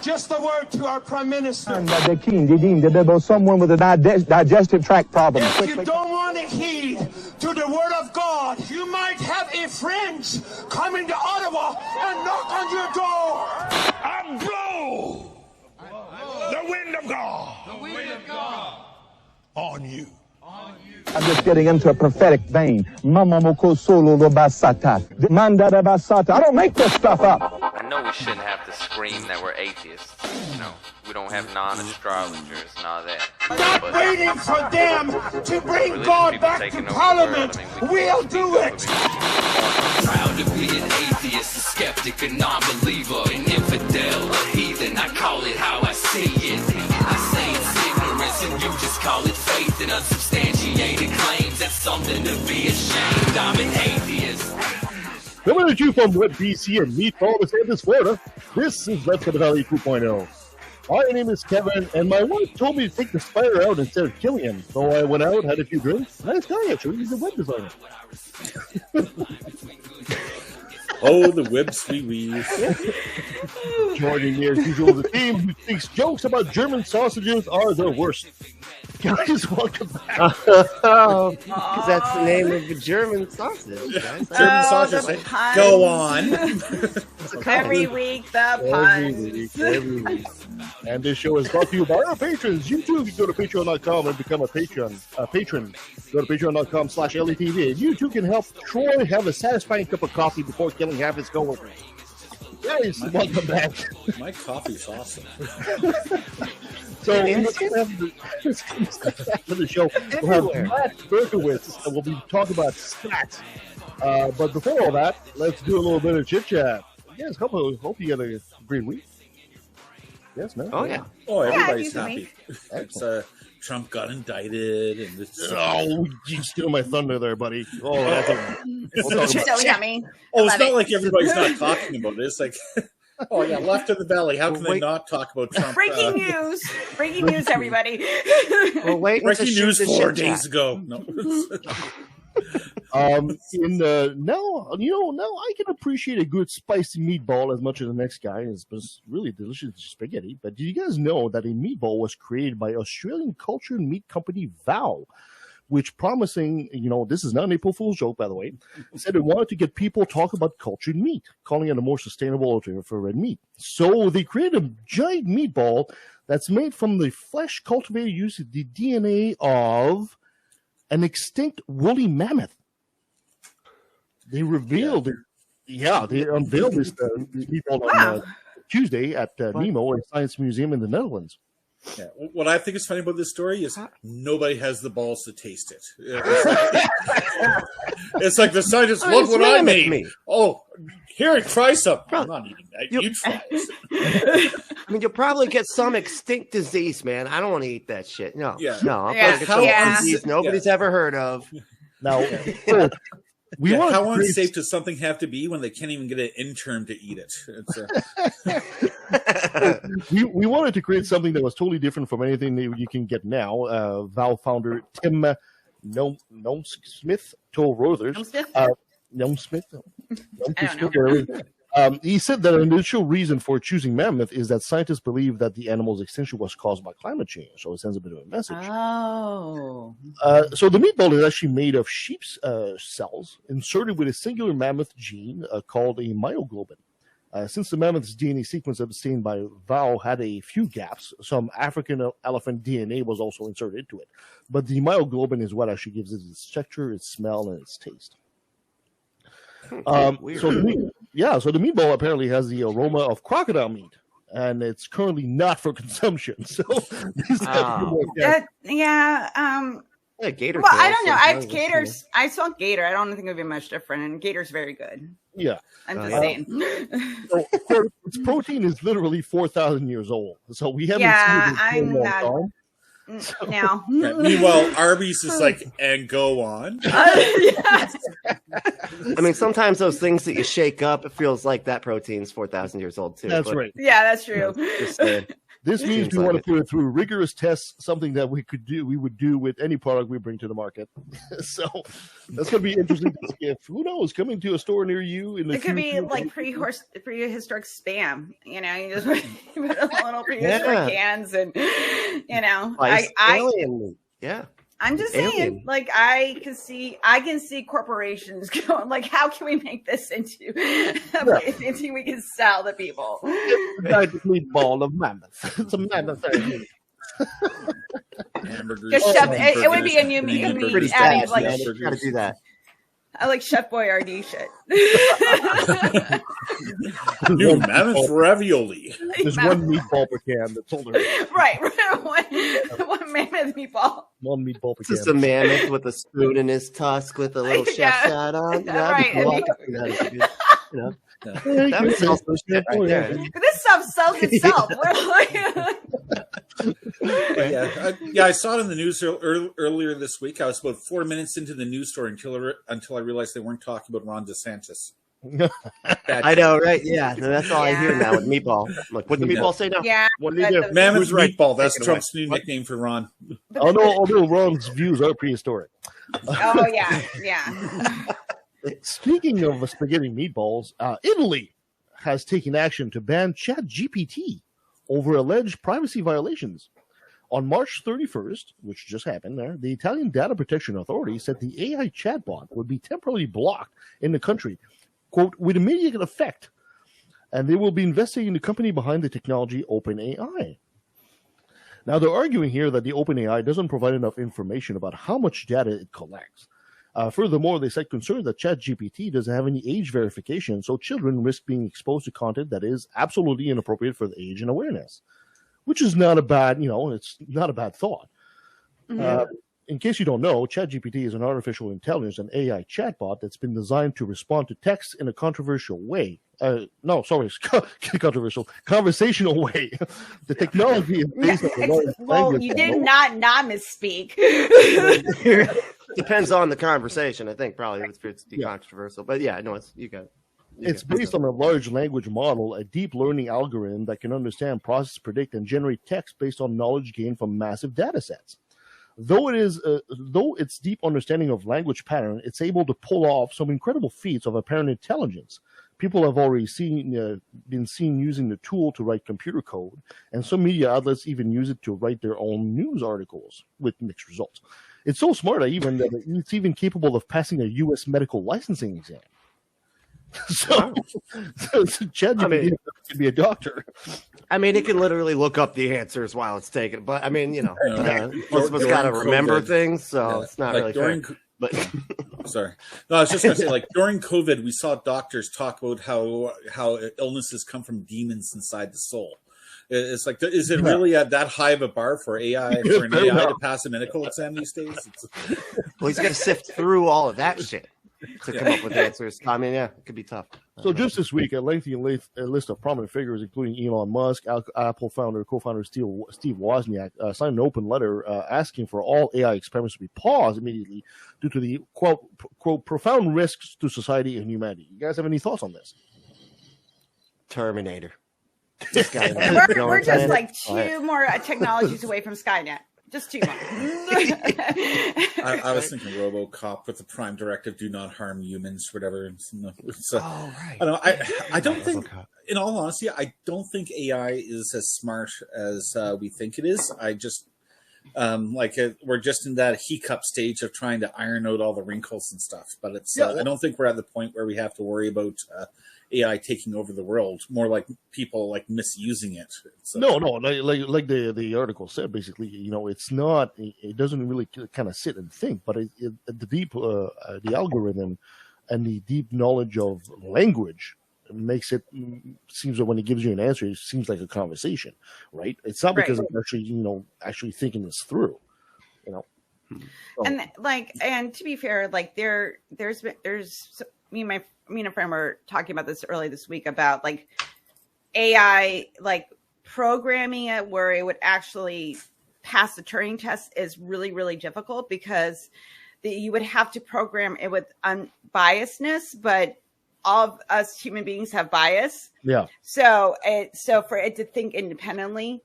Just a word to our Prime Minister. The king, there was someone with a digestive tract problem. If you don't want to heed to the word of God, you might have a friend come into Ottawa and knock on your door. I blow the wind of God. The wind of God. On you. I'm just getting into a prophetic vein. Mama moko solo lo basata. Manda da basata. I don't make this stuff up. I know we shouldn't have to scream that we're atheists. You know, we don't have non-astrologers and all that. Not waiting for them to bring God back to Parliament. We'll do it. Proud to be an atheist, a skeptic, a non-believer, an infidel, a heathen. I call it how I see it. I say it's ignorance and you just call it faith and unsubstantiated claims. That's something to be ashamed. I'm an atheist. Coming at you from Web BC and Meatball, DeSantis, Florida, this is Let's Go Valley 2.0. My name is Kevin, and my wife told me to take the spider out instead of killing him. So I went out, had a few drinks. Nice guy, actually. He's a web designer. Oh, the web sweet wees. Joining me as usual, the team who thinks jokes about German sausages are the worst. Guys, welcome back. Because that's the name of the German sausage. Guys. German sausage. Go on. Every week, the puns. Every week. And this show is brought to you by our patrons. You too can go to patreon.com and become a patron. Go to patreon.com/LETV. And you too can help Troy have a satisfying cup of coffee before killing half his coworkers. Guys, welcome back. My coffee's awesome. So, after the show, we'll have Matt Berkowitz, and we'll be talking about stats. But before all that, let's do a little bit of chit-chat. Yes, hope you had a great week. Yes, man. Oh, yeah. Oh, everybody's happy. It's, Trump got indicted. And oh, you steal my thunder there, buddy. Oh, It's so yummy. Oh, it's not like everybody's not talking about it. It's like... Oh, yeah, left of the valley. How can they not talk about Trump? Breaking news. Breaking news, everybody. Well, wait. Breaking news 4 days ago. No. Now I can appreciate a good spicy meatball as much as the next guy. It's really delicious spaghetti. But do you guys know that a meatball was created by Australian culture and meat company VOW? Which promising, this is not an April Fool's joke, by the way, said it wanted to get people talking about cultured meat, calling it a more sustainable alternative for red meat. So they created a giant meatball that's made from the flesh cultivated using the DNA of an extinct woolly mammoth. They revealed it. Yeah, they unveiled this meatball on Tuesday at Nemo, a science museum in the Netherlands. Yeah. What I think is funny about this story is nobody has the balls to taste it. It's like the scientists, look what I made. Oh, here, try some. I'm not eating that. You try it. I mean, you'll probably get some extinct disease, man. I don't want to eat that shit. No. Yeah. No, I'll probably get some disease nobody's ever heard of. Now, how unsafe does something have to be when they can't even get an intern to eat it? We wanted to create something that was totally different from anything that you can get now. Valve founder Tim Smith told Reuters. He said that an initial reason for choosing mammoth is that scientists believe that the animal's extinction was caused by climate change. So it sends a bit of a message. Oh. So the meatball is actually made of sheep's cells inserted with a singular mammoth gene called a myoglobin. Since the mammoth's DNA sequence obtained by VOW had a few gaps, some African elephant DNA was also inserted into it. But the myoglobin is what actually gives it its texture, its smell, and its taste. So the meatball apparently has the aroma of crocodile meat, and it's currently not for consumption. So gator. Well, I don't know. I've gators. I saw gator. I don't think it would be much different, and gator's very good. Yeah, I'm just saying. So, its protein is literally 4,000 years old, so we haven't. I'm not. Now. Meanwhile, Arby's is like, and go on. I mean, sometimes those things that you shake up, it feels like that protein's 4,000 years old too. That's right. Yeah, that's true. This means we want to put it through rigorous tests, something that we would do with any product we bring to the market. So that's going to be interesting to see if, who knows, coming to a store near you in the future. It could be like prehistoric spam. You know, you just put a little prehistoric cans and, you know. Alien meat. Yeah. I'm just saying, like, I can see corporations going, like, how can we make this into anything we can sell to people? Meatball of mammoth. It's a mammoth. Hamburgers. It would be a new meat. Pretty fast, man. You gotta do that. I like Chef Boyardee shit. New mammoth ravioli. There's one meatball per can that's older. Right. One mammoth meatball. One meatball per can. Just a mammoth with a spoon in his tusk with a little chef's hat on. Right. That would sell some shit right there. This stuff sells itself. I saw it in the news earlier this week. I was about 4 minutes into the news story until I realized they weren't talking about Ron DeSantis. I know, right? Yeah, that's all I hear now with Meatball. Like, what did the Meatball say now? Yeah, what did he do? Mammoth Meatball. That's Trump's new nickname for Ron. Although Ron's views are prehistoric. Oh yeah. Speaking of spaghetti meatballs, Italy has taken action to ban ChatGPT over alleged privacy violations. On March 31st, which just happened there, the Italian Data Protection Authority said the AI chatbot would be temporarily blocked in the country, quote, with immediate effect, and they will be investigating the company behind the technology, OpenAI. Now, they're arguing here that the OpenAI doesn't provide enough information about how much data it collects. Furthermore, they said concerned that ChatGPT doesn't have any age verification, so children risk being exposed to content that is absolutely inappropriate for the age and awareness, which is not a bad, it's not a bad thought. Mm-hmm. In case you don't know, ChatGPT is an artificial intelligence and AI chatbot that's been designed to respond to text in a controversial way. Conversational way. The technology is based on the large language you did not misspeak. Depends on the conversation, I think, probably, if it's controversial. But yeah, no, it's based on a large language model, a deep learning algorithm that can understand, process, predict, and generate text based on knowledge gained from massive data sets. Though its deep understanding of language pattern, it's able to pull off some incredible feats of apparent intelligence. People have already been seen using the tool to write computer code, and some media outlets even use it to write their own news articles with mixed results. It's so smart that it's even capable of passing a U.S. medical licensing exam. So ChatGPT could be a doctor. I mean, it can literally look up the answers while it's taking it. But I mean, most of us got to remember things, so it's not really fair. But sorry, no, I was just going to say, like, during COVID, we saw doctors talk about how illnesses come from demons inside the soul. It's like, is it really at that high of a bar for an AI to pass a medical exam these days? Well, he's got to sift through all of that shit to come up with answers. I mean, yeah, it could be tough. So just this week, a lengthy list of prominent figures, including Elon Musk, Apple co-founder Steve Wozniak, signed an open letter asking for all AI experiments to be paused immediately due to the, quote, profound risks to society and humanity. You guys have any thoughts on this? Terminator. We're just like two more technologies away from Skynet. Just too much. I was thinking RoboCop with the prime directive: "Do not harm humans," whatever. So, right. I don't think, in all honesty, I don't think AI is as smart as we think it is. I just we're just in that hiccup stage of trying to iron out all the wrinkles and stuff. But it's I don't think we're at the point where we have to worry about AI taking over the world. More like people like misusing it. No, like the article said, basically, it's not. It doesn't really kind of sit and think, but the deep the algorithm and the deep knowledge of language makes it seems that when it gives you an answer, it seems like a conversation, right? It's not because it's actually thinking this through, And and to be fair, like there's me and a friend were talking about this early this week about like AI, like programming it where it would actually pass the Turing test is really, really difficult because you would have to program it with unbiasedness, but all of us human beings have bias. Yeah. So for it to think independently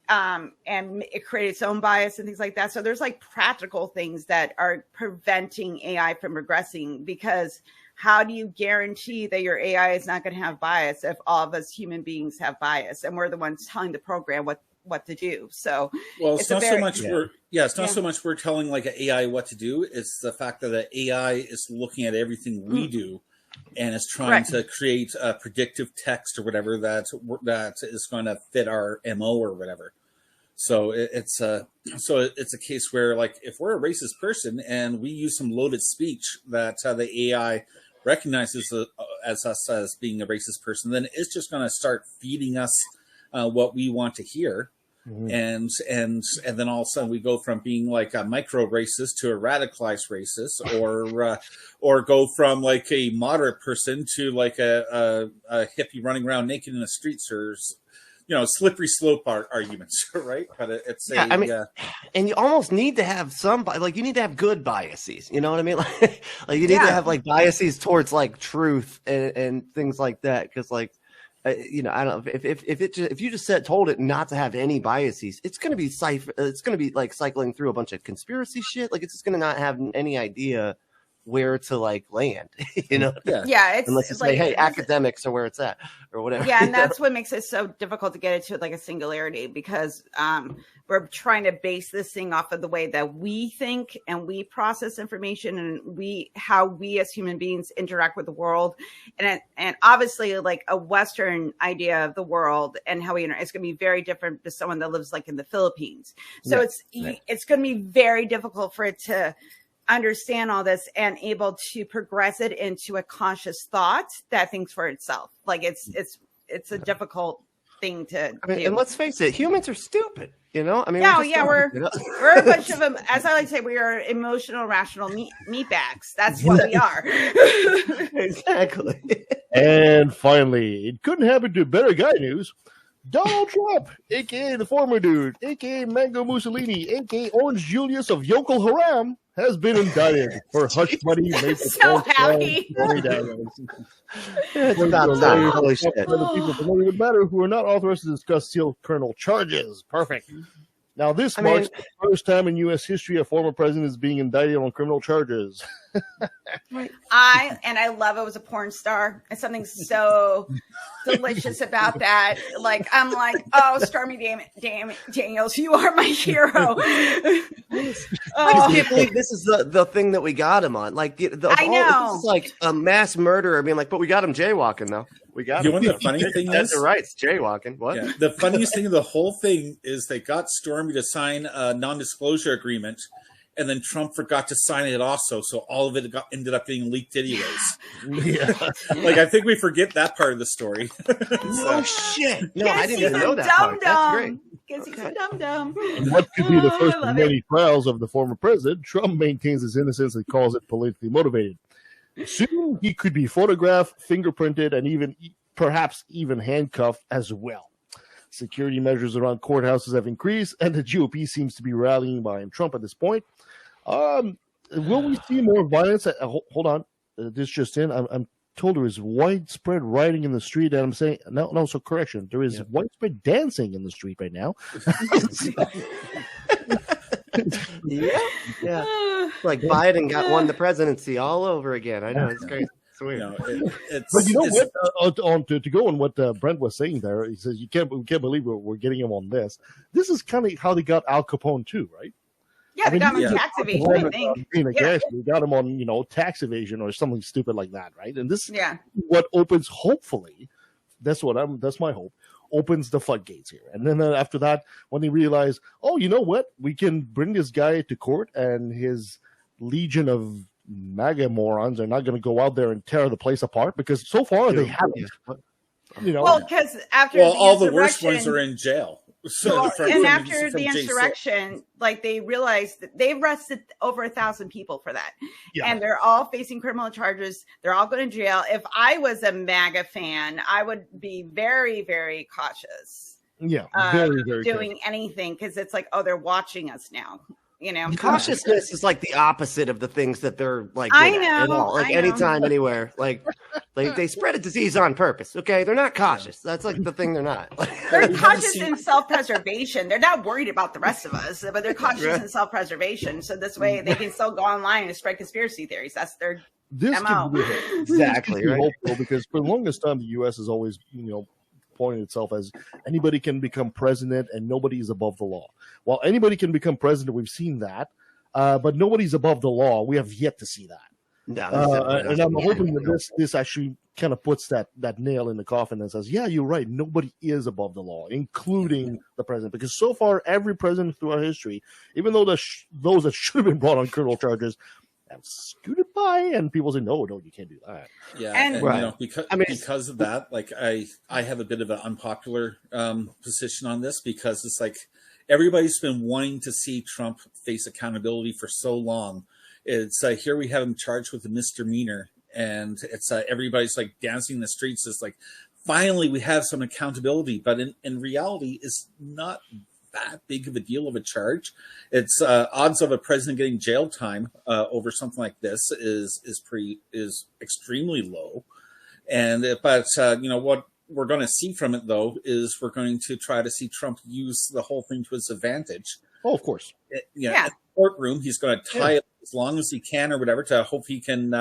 and it created its own bias and things like that. So there's like practical things that are preventing AI from regressing, because how do you guarantee that your AI is not going to have bias if all of us human beings have bias and we're the ones telling the program what to do? So, well, it's not so much so much we're telling like an AI what to do. It's the fact that the AI is looking at everything we do and is trying to create a predictive text or whatever that is going to fit our MO or whatever. So it's a case where, like, if we're a racist person and we use some loaded speech that the AI recognizes as us as being a racist person, then it's just going to start feeding us what we want to hear. And then all of a sudden we go from being like a micro racist to a radicalized racist, or go from like a moderate person to like a hippie running around naked in the streets, or slippery slope arguments, right? But it's and you almost need to have you need to have good biases. You know what I mean? Like you need to have like biases towards like truth and things like that, because like. I don't know if you just told it not to have any biases, it's going to be it's going to be like cycling through a bunch of conspiracy shit. Like it's just going to not have any idea where to like land, It's unless you say, hey, academics are where it's at or whatever. Yeah, and that's what makes it so difficult to get it to like a singularity, because we're trying to base this thing off of the way that we think and we process information, and how we as human beings interact with the world, and obviously like a Western idea of the world and how it's going to be very different to someone that lives like in the Philippines. So it's going to be very difficult for it to understand all this and able to progress it into a conscious thought that thinks for itself. Like it's a difficult thing to do. And let's face it, humans are stupid. We're a bunch of them. As I like to say, we are emotional, rational meatbags. That's what we are. Exactly. And finally, it couldn't happen to better guy news. Donald Trump, a.k.a. the former dude, a.k.a. Mango Mussolini, a.k.a. Orange Julius of Yoko Haram, has been indicted for hush money. So happy. Holy shit. The people familiar with the matter who are not authorized to discuss sealed kernel charges. Perfect. Now, this marks the first time in U.S. history a former president is being indicted on criminal charges. I love it was a porn star. It's something so delicious about that. Like, I'm like, oh, Stormy Daniels, you are my hero. I just can't believe this is the thing that we got him on. Like, I know. This is like a mass murderer being like, but we got him jaywalking, though. We got him. You know what the funny thing is? Right, it's jaywalking. What? Yeah, the funniest thing of the whole thing is they got Stormy to sign a non-disclosure agreement, and then Trump forgot to sign it also, so all of it ended up getting leaked anyways. Like, I think we forget that part of the story. Oh, shit. No, I didn't even know that part. That's great. Because he's a dum-dum. What could be the first of many trials of the former president, Trump maintains his innocence and calls it politically motivated. Soon he could be photographed, fingerprinted, and perhaps even handcuffed as well. Security measures around courthouses have increased, and the GOP seems to be rallying behind Trump at this point. Will we see more violence? Hold on. This just in. I'm told there is widespread rioting in the street, and I'm saying, no, so correction. There is widespread dancing in the street right now. Yeah. Like Biden won the presidency all over again. I know, it's great. It's weird. But you know what? To go on what Brent was saying there, he says we can't believe we're getting him on this. This is kind of how they got Al Capone too, right? Yeah, they got him on tax evasion, I think. They got him on tax evasion or something stupid like that, right? And this is what opens, hopefully, that's my hope, opens the floodgates here. And then after that, when they realize, oh, you know what? We can bring this guy to court, and his legion of MAGA morons are not going to go out there and tear the place apart, because so far they haven't. Well, because after all the worst ones are in jail. So after the insurrection, like, they realized that they arrested over 1,000 people for that, and they're all facing criminal charges. They're all going to jail. If I was a MAGA fan, I would be very, very cautious. Yeah, very, very doing anything, because it's like, oh, they're watching us now. you know, cautiousness is like the opposite of the things that they're like. I good at know, all. Like I know. anytime, anywhere. Like they spread a disease on purpose. Okay, they're not cautious. That's like the thing they're not. They're cautious in self-preservation. They're not worried about the rest of us, but they're cautious in self-preservation. So this way they can still go online and spread conspiracy theories. That's their MO. Exactly right. Hopeful, because for the longest time, the U.S. has always, pointed itself as anybody can become president and nobody is above the law. Well, anybody can become president. We've seen that, but nobody's above the law. We have yet to see that. No, and I'm hoping that this actually kind of puts that nail in the coffin and says, yeah, you're right. Nobody is above the law, including the president. Because so far, every president throughout history, even though those that should have been brought on criminal charges have scooted by, and people say, no, you can't do that. Yeah, and because of that, like I have a bit of an unpopular position on this, because it's like everybody's been wanting to see Trump face accountability for so long. It's here we have him charged with a misdemeanor, and it's everybody's like dancing in the streets. It's like finally we have some accountability, but in reality, it's not that big of a deal of a charge. It's odds of a president getting jail time over something like this is extremely low. And what we're going to see from it, though, is we're going to try to see Trump use the whole thing to his advantage. Oh, of course. In the courtroom, he's going to tie it as long as he can or whatever to hope he can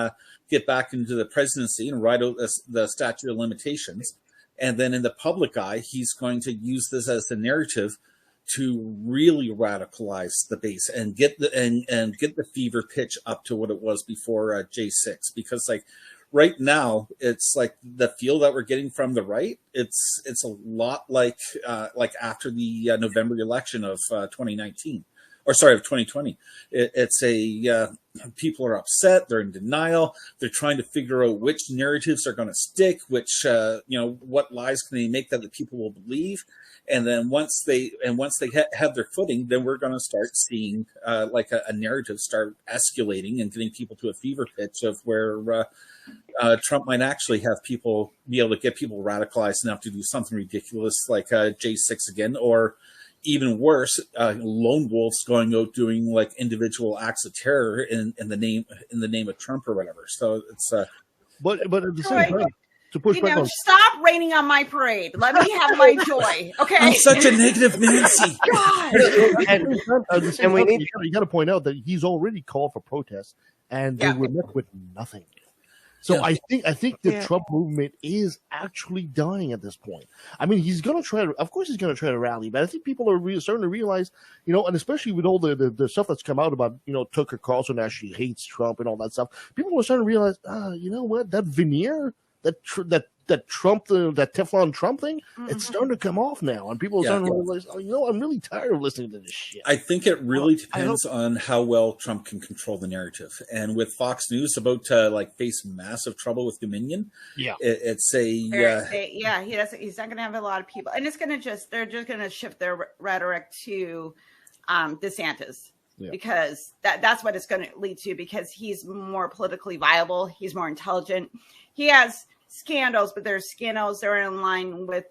get back into the presidency and ride out the statute of limitations. And then in the public eye, he's going to use this as the narrative to really radicalize the base and get the fever pitch up to what it was before J6. Because like right now, it's like the feel that we're getting from the right. It's a lot like after the November election of 2019. Or sorry, of 2020. It's people are upset. They're in denial. They're trying to figure out which narratives are going to stick, which what lies can they make that the people will believe. And then once they have their footing, then we're going to start seeing a narrative start escalating and getting people to a fever pitch of where Trump might actually have people be able to get people radicalized enough to do something ridiculous like J6 again, or even worse, lone wolves going out doing like individual acts of terror in the name of Trump or whatever. So it's but at the same time, to push back on, stop raining on my parade. Let me have my joy. Okay, I'm such a negative Nancy. God. And we need you got to point out that he's already called for protests, and they were met with nothing. So I think the Trump movement is actually dying at this point. I mean, he's going to try to, of course, he's going to try to rally, but I think people are starting to realize, and especially with all the stuff that's come out about, Tucker Carlson actually hates Trump and all that stuff. People are starting to realize, you know what, that veneer, that Trump, that Teflon Trump thing, it's starting to come off now, and people are starting to realize, I'm really tired of listening to this shit. I think it really depends on how well Trump can control the narrative, and with Fox News about to face massive trouble with Dominion, it's he's not going to have a lot of people, and they're just going to shift their rhetoric to DeSantis. Yeah. Because that's what it's going to lead to, because he's more politically viable. He's more intelligent. He has scandals, but there's scandals that are in line with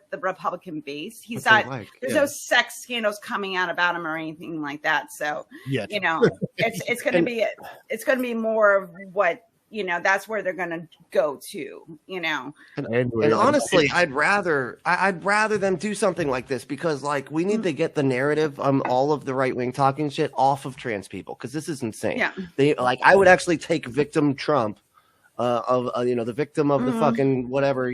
the Republican base. He's not, there's no sex scandals coming out about him or anything like that. So, it's going to be more of what, that's where they're going to go to, And honestly, I'd rather them do something like this, because we need to get the narrative all of the right wing talking shit off of trans people, because this is insane. Yeah. I would actually take victim Trump the victim of the fucking whatever,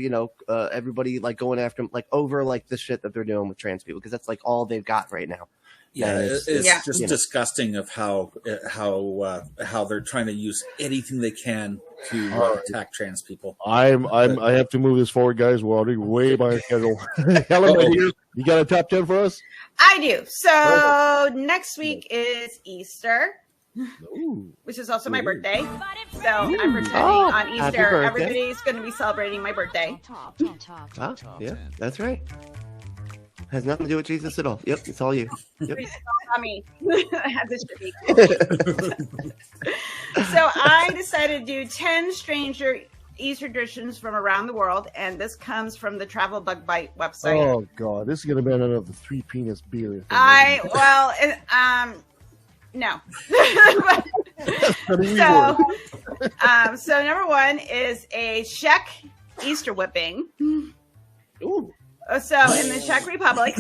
everybody going after him over the shit that they're doing with trans people, because that's all they've got right now. Yeah, it's just disgusting of how they're trying to use anything they can to attack trans people. I have to move this forward, guys. We're already way behind schedule. Helen, you got a top 10 for us? I do. So next week is Easter. Ooh. Which is also my birthday. So I'm pretending on Easter everybody's going to be celebrating my birthday. Yeah, that's right. Has nothing to do with Jesus at all. Yep, it's all you. Yep. I mean, as it should be. So I decided to do 10 stranger Easter traditions from around the world, and this comes from the Travel Bug Bite website. Oh God, this is going to be another 3 penis beer. No. So, So number one is a Czech Easter whipping. ooh. So in the Czech Republic,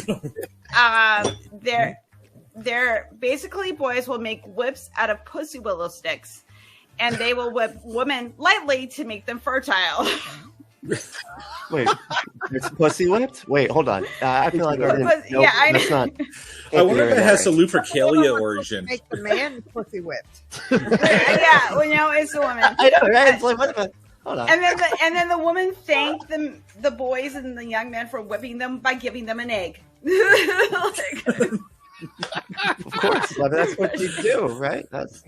they're basically boys will make whips out of pussy willow sticks, and they will whip women lightly to make them fertile. Wait, it's pussy whipped? Wait, hold on. I feel like that's not. I wonder if it has a Lupercalia origin. Make the man pussy whipped. Yeah, well, no, it's the woman. I know, right? It's like, what the? Hold on. And then the woman thanked the boys and the young men for whipping them by giving them an egg. Of course, that's what you do, right? That's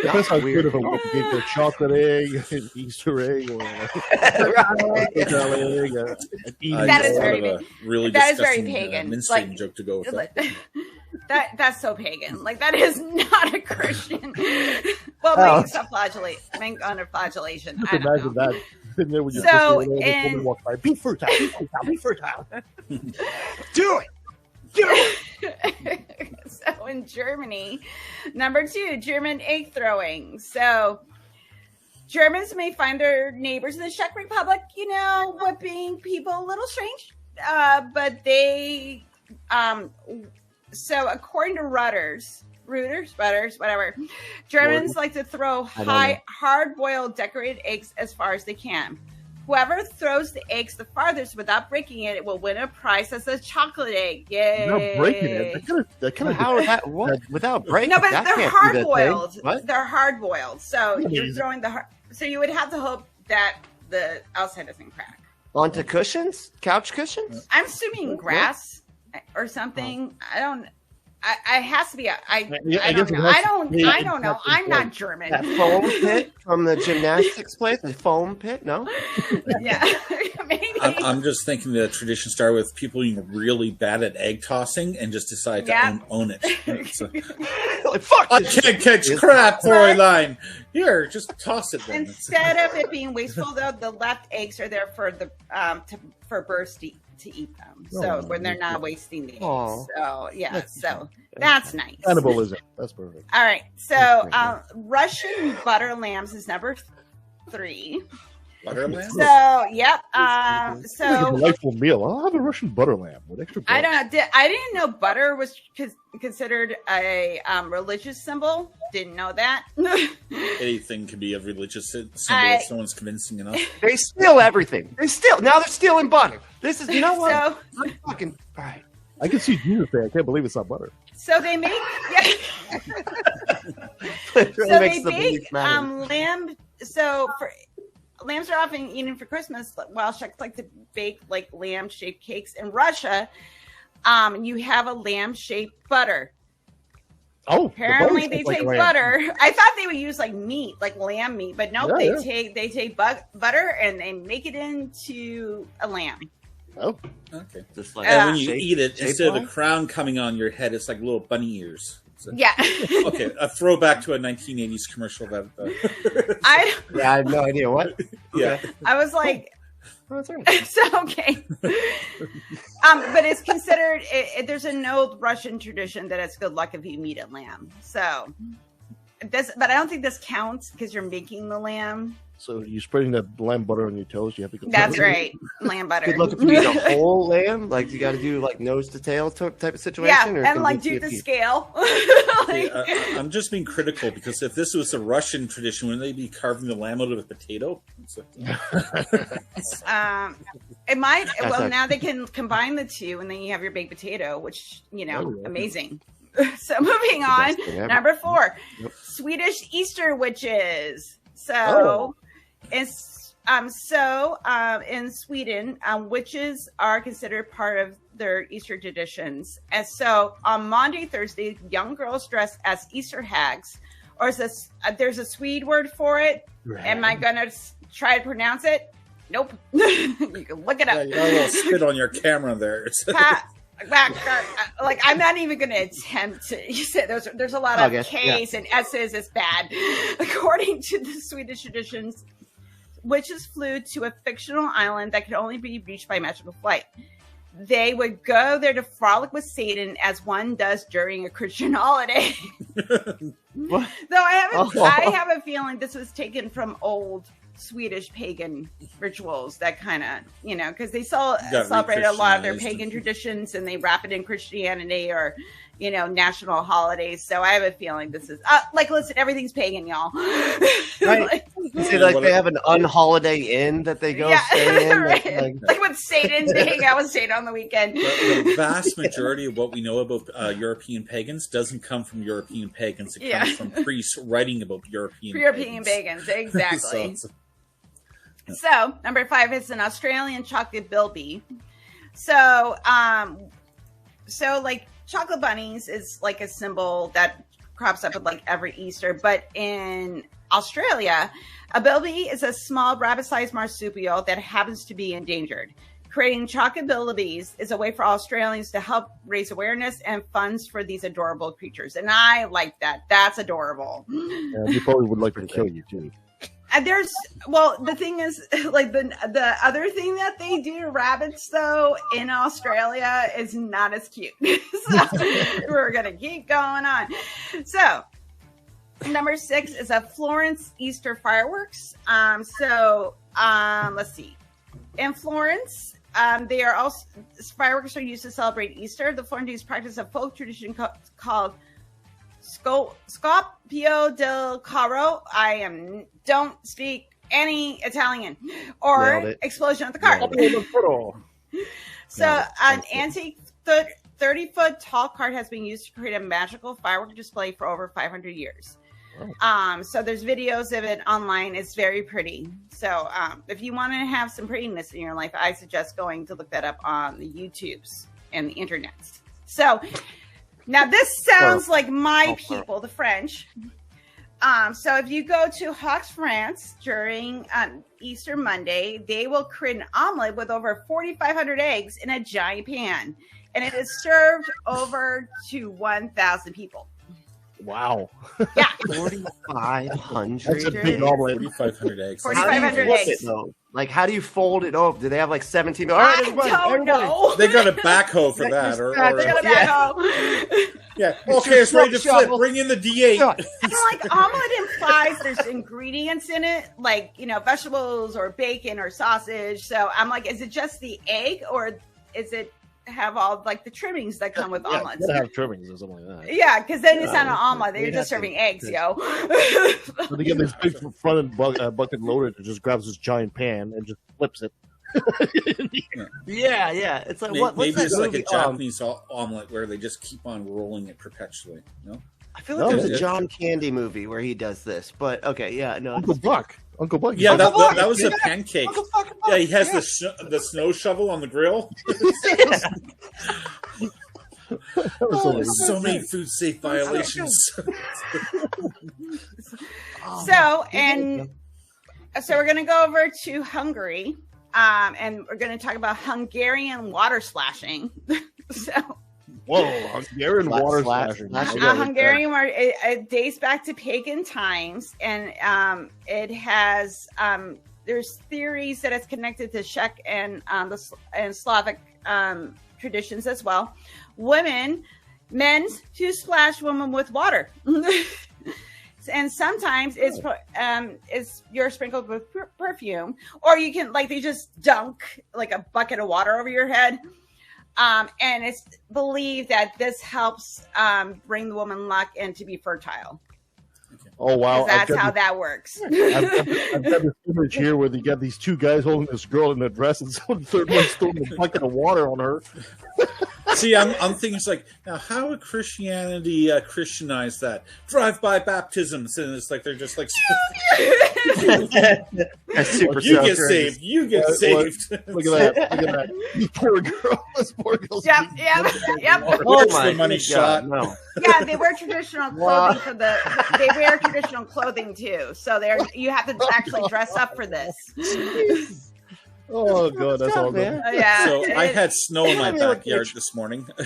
Depends how weird. good of a whip you get. A chocolate egg, an Easter egg, or That is very really that is very disgusting, pagan. minstrel Like, joke to go with that. that's so pagan. Like, that is not a Christian. Well, maybe self-flagellation. Under flagellation. I don't imagine know. that. And then when you So, push it, the woman walks by, be fertile, be fertile, be fertile. Do it. So in Germany, number two, German egg throwing. So Germans may find their neighbors in the Czech Republic, whipping people a little strange. But they, so according to Reuters, whatever, Germans like to throw hard-boiled decorated eggs as far as they can. Whoever throws the eggs the farthest without breaking it will win a prize as a chocolate egg. Yay! Without breaking it, that kind of How is that? What? Without breaking? No, but that they're can't be hard the thing. boiled. What? They're hard boiled. So Yeah, you're throwing so you would have to hope that the outside doesn't crack. Onto cushions? Couch cushions? I'm assuming grass or something. I don't. I has to be. I don't know. I don't know. I'm not German. That foam pit from the gymnastics place? The foam pit? No? Yeah, maybe. I'm just thinking the tradition started with people being really bad at egg tossing and just decided to own it. So, Like, fuck I this can't catch crap, storyline. Here, just toss it then. Instead of it being wasteful, though, the left eggs are there for the for birds to eat them. So when they're not wasting the eggs. Aw. So yeah, so that's nice. cannibalism. That's perfect. All right, so Russian butter lambs is number 3. Butter lamb? So yep. It's a So delightful meal. I'll have a Russian butter lamb with extra butter. I don't know. I didn't know butter was considered a religious symbol. Didn't know that. Anything can be a religious symbol if someone's convincing enough. They steal everything. Now they're stealing butter. This is, you know what? So I'm fucking, all right. I can see Jesus there. I can't believe it's not butter. so they make It really so makes they the bake belief matter. lamb. So lambs are often eaten for Christmas, while Czechs like to bake like lamb-shaped cakes. In Russia, you have a lamb-shaped butter. Oh, Apparently, they take butter. I thought they would use like meat, like lamb meat, but no, they take butter and they make it into a lamb. Oh, Okay. Just like And when you shape- eat it, shape instead of the wise? crown coming on your head, it's like little bunny ears. So- Yeah. Okay, a throwback to a 1980s commercial. Yeah, I have no idea what. Yeah. I was like, Oh, that's all right. so okay. But it's considered. There's an old Russian tradition that it's good luck if you meet a lamb. So this, but I don't think this counts because you're making the lamb. so you're spreading that lamb butter on your toes. You have to go. That's right, lamb butter. Good luck if you eat a whole lamb. Like you got to do like nose to tail type of situation. Yeah, or and can like you do the see a piece? scale. See, I'm just being critical because if this was a Russian tradition, wouldn't they be carving the lamb out of a potato? It might. That's Well, a- now they can combine the two, and then you have your baked potato, which amazing. So moving on, Best thing ever. number 4, Yep. Swedish Easter witches. So, in Sweden, witches are considered part of their Easter traditions. And so on Maundy Thursday, young girls dress as Easter hags, or there's a Swede word for it. Am I gonna try to pronounce it? Nope. You can look it Yeah, up. you got a little spit on your camera there. Like I'm not even going to attempt to. You said there's a lot of Okay, K's and S's. It's bad. According to the Swedish traditions, witches flew to a fictional island that could only be reached by magical flight. they would go there to frolic with Satan as one does during a Christian holiday. Though I have a feeling this was taken from old Swedish pagan rituals that kind of, because they celebrate a lot of their pagan traditions and they wrap it in Christianity or, national holidays. So I have a feeling this is listen, everything's pagan, y'all. Right. See, they have an unholiday inn that they go stay in. Right. Like with Satan, they hang out with Satan on the weekend. The vast majority of what we know about European pagans doesn't come from European pagans. It comes from priests writing about European pagans. Exactly. So, number 5 is an Australian chocolate bilby. So, chocolate bunnies is like a symbol that crops up at every Easter. But in Australia, a bilby is a small rabbit-sized marsupial that happens to be endangered. Creating chocolate bilbies is a way for Australians to help raise awareness and funds for these adorable creatures. And I like that. That's adorable. Yeah, you probably would like to kill you, too. And the thing is, the other thing that they do to rabbits, though, in Australia is not as cute. So we're going to keep going on. So, number 6 is a Florence Easter fireworks. Let's see. In Florence, fireworks are used to celebrate Easter. The Florentines practice a folk tradition called Scoppio del Carro. Don't speak any Italian. Or explosion of the cart. So an antique 30-foot tall cart has been used to create a magical firework display for over 500 years. So there's videos of it online. It's very pretty. So if you want to have some prettiness in your life, I suggest going to look that up on the YouTubes and the internets. So now this sounds like my people, the French. So if you go to Hawks, France during Easter Monday, they will create an omelet with over 4,500 eggs in a giant pan. And it is served over to 1,000 people. Wow. Yeah. 4,500. That's a big omelet. 4,500 eggs. 4,500 eggs. How do you fold it up? Do they have 17? All right, everybody. They got a backhoe for that. They got a backhoe. Yeah. Okay, it's ready to flip. Bring in the D8. Omelet implies there's ingredients in it, vegetables or bacon or sausage. So I'm is it just the egg or is it have all the trimmings that come with omelets? You gotta have trimmings or something like that. Yeah, because then it's not an omelet. They're just serving eggs, yo. So they get this big front bucket loader that just grabs this giant pan and just flips it. Yeah. It's maybe it's like a Japanese omelet where they just keep on rolling it perpetually. No, I feel like there's a John Candy movie where he does this, but okay, yeah, no. Uncle Buck. Yeah, that was a pancake. Yeah, he has the snow shovel on the grill. So many food safe violations. So we're going to go over to Hungary, and we're going to talk about Hungarian water splashing. Hungarian water splashing. Hungarian water, it dates back to pagan times, and it has there's theories that it's connected to Czech and Slavic traditions as well. Men to splash women with water. And sometimes it's you're sprinkled with perfume, or you can they just dunk a bucket of water over your head. And it's believed that this helps bring the woman luck and to be fertile. Oh, wow. That's how that works. I've got this image here where you got these two guys holding this girl in a dress and the third one's throwing a bucket of water on her. See, I'm thinking now how would Christianity Christianize that? Drive-by baptisms, and it's they're just That's super you get saved. You get saved. Look at that. You poor girl. This poor girl's Yep. Oh my money shot. No. Yeah, they wear traditional clothing they wear traditional clothing too. So you have to actually dress up for this. Oh god, that's all good. Yeah. So I had snow in my backyard this morning. I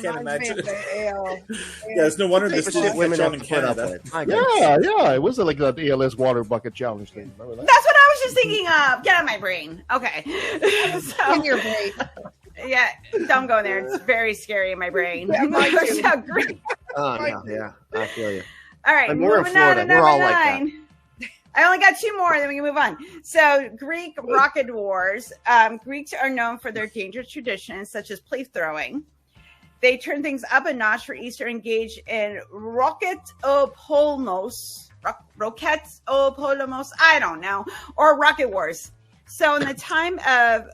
can't imagine. Yeah, it's no wonder this didn't catch on in Canada. Yeah, it was like that ALS water bucket challenge thing. Remember that? That's what I was just thinking of. Get out of my brain. Okay. In your brain. Yeah, don't go there. It's very scary in my brain. Yeah, mine too. So Greek. Oh no, yeah, I feel you. All right, And we're in moving on to Florida. We're number all like that. 9. I only got 2 more, then we can move on. So, Greek rocket wars. Greeks are known for their dangerous traditions, such as plate throwing. They turn things up a notch for Easter, engaged in rocketopolmos, I don't know, or rocket wars. So, in the time of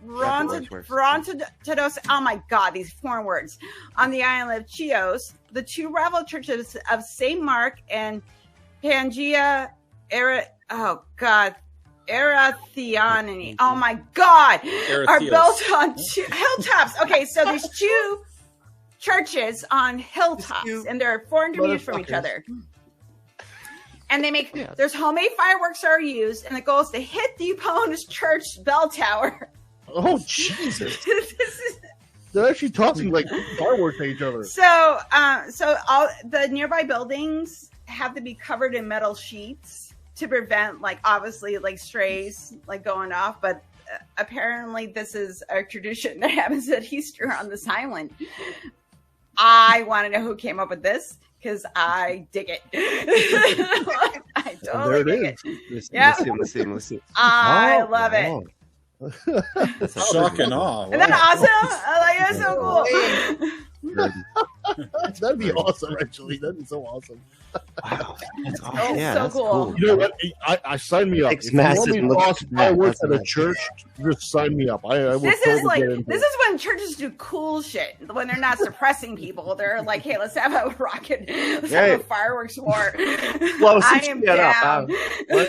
Rontados, oh my God, these foreign words, on the island of Chios, the 2 rival churches of St. Mark and Pangea Erathiani, oh my God, are built on 2 hilltops. Okay, so there's 2 churches on hilltops, and they're 400 meters from each other. And they make, there's homemade fireworks are used, and the goal is to hit the opponent's church bell tower. Oh, Jesus. They're actually tossing like fireworks at each other. So all the nearby buildings have to be covered in metal sheets to prevent, like, obviously, like, strays, like, going off. But apparently this is a tradition that happens at Easter on this island. I want to know who came up with this, because I dig it. I totally dig it. Let's see. I love it. Shock and awe. Isn't that awesome? Like, that's so cool. That'd be awesome, actually. That'd be so awesome. Wow. That's awesome. Oh, Yeah, so that's cool. You know what? I sign me up. It's If you massive. want me to Look- toss yeah, fireworks that's at a nice. church, just sign me up. I will This totally is like, get into this it. is when churches do cool shit. When they're not suppressing people, they're like, "Hey, let's have a rocket, let's have a fireworks war." Well, I since am you got down. up,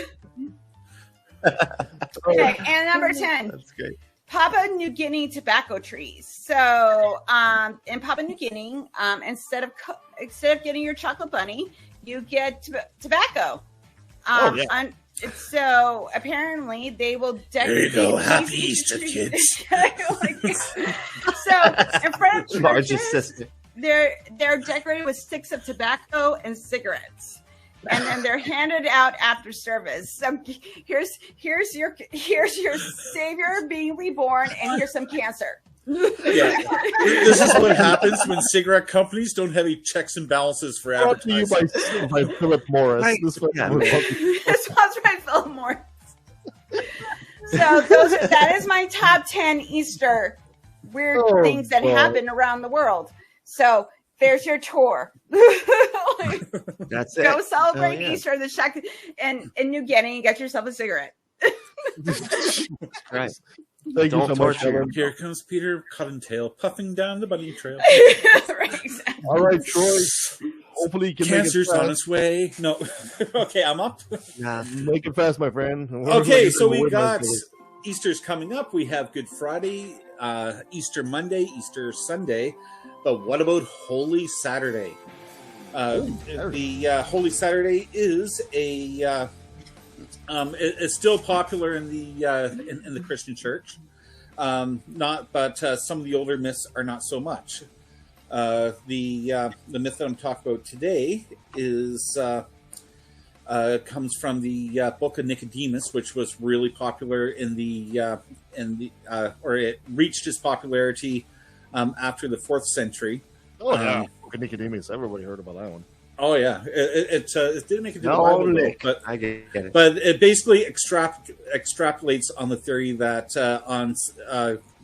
Okay, and number 10. That's great. Papua New Guinea tobacco trees. So, in Papua New Guinea, instead of getting your chocolate bunny, you get tobacco. So apparently they will decorate. There you go. Happy Easter, kids. So in front of Largest churches, sister. they're decorated with sticks of tobacco and cigarettes. And then they're handed out after service. So here's your savior being reborn, and here's some cancer. Yeah. This is what happens when cigarette companies don't have any checks and balances for Brought to you advertising. by Philip Morris. Right. This one- Yeah. It's sponsored by Philip Morris. So that is my top 10 Easter weird things that happen around the world. So there's your tour. That's it. Go celebrate Oh, yeah. Easter in the shack in New Guinea and get yourself a cigarette. Right. Thank you Don't so much, torture Helen. Here comes Peter Cottontail puffing down the bunny trail. Right, exactly. All right, Troy. Hopefully you can Cancer's make it on fast. its way. No. Okay, I'm up. Yeah. Make it fast, my friend. Okay, so we Wait, got my- Easter's coming up. We have Good Friday, Easter Monday, Easter Sunday. But what about Holy Saturday? The Holy Saturday is it's still popular in the in the Christian church. But some of the older myths are not so much. The myth that I'm talking about today is comes from the Book of Nicodemus, which was really popular or it reached its popularity after the 4th century. Oh, yeah. Book of Nicodemus. Everybody heard about that one. Oh yeah, it didn't make it to the No, Bible, Nick. but I get it. But it basically extrapolates on the theory that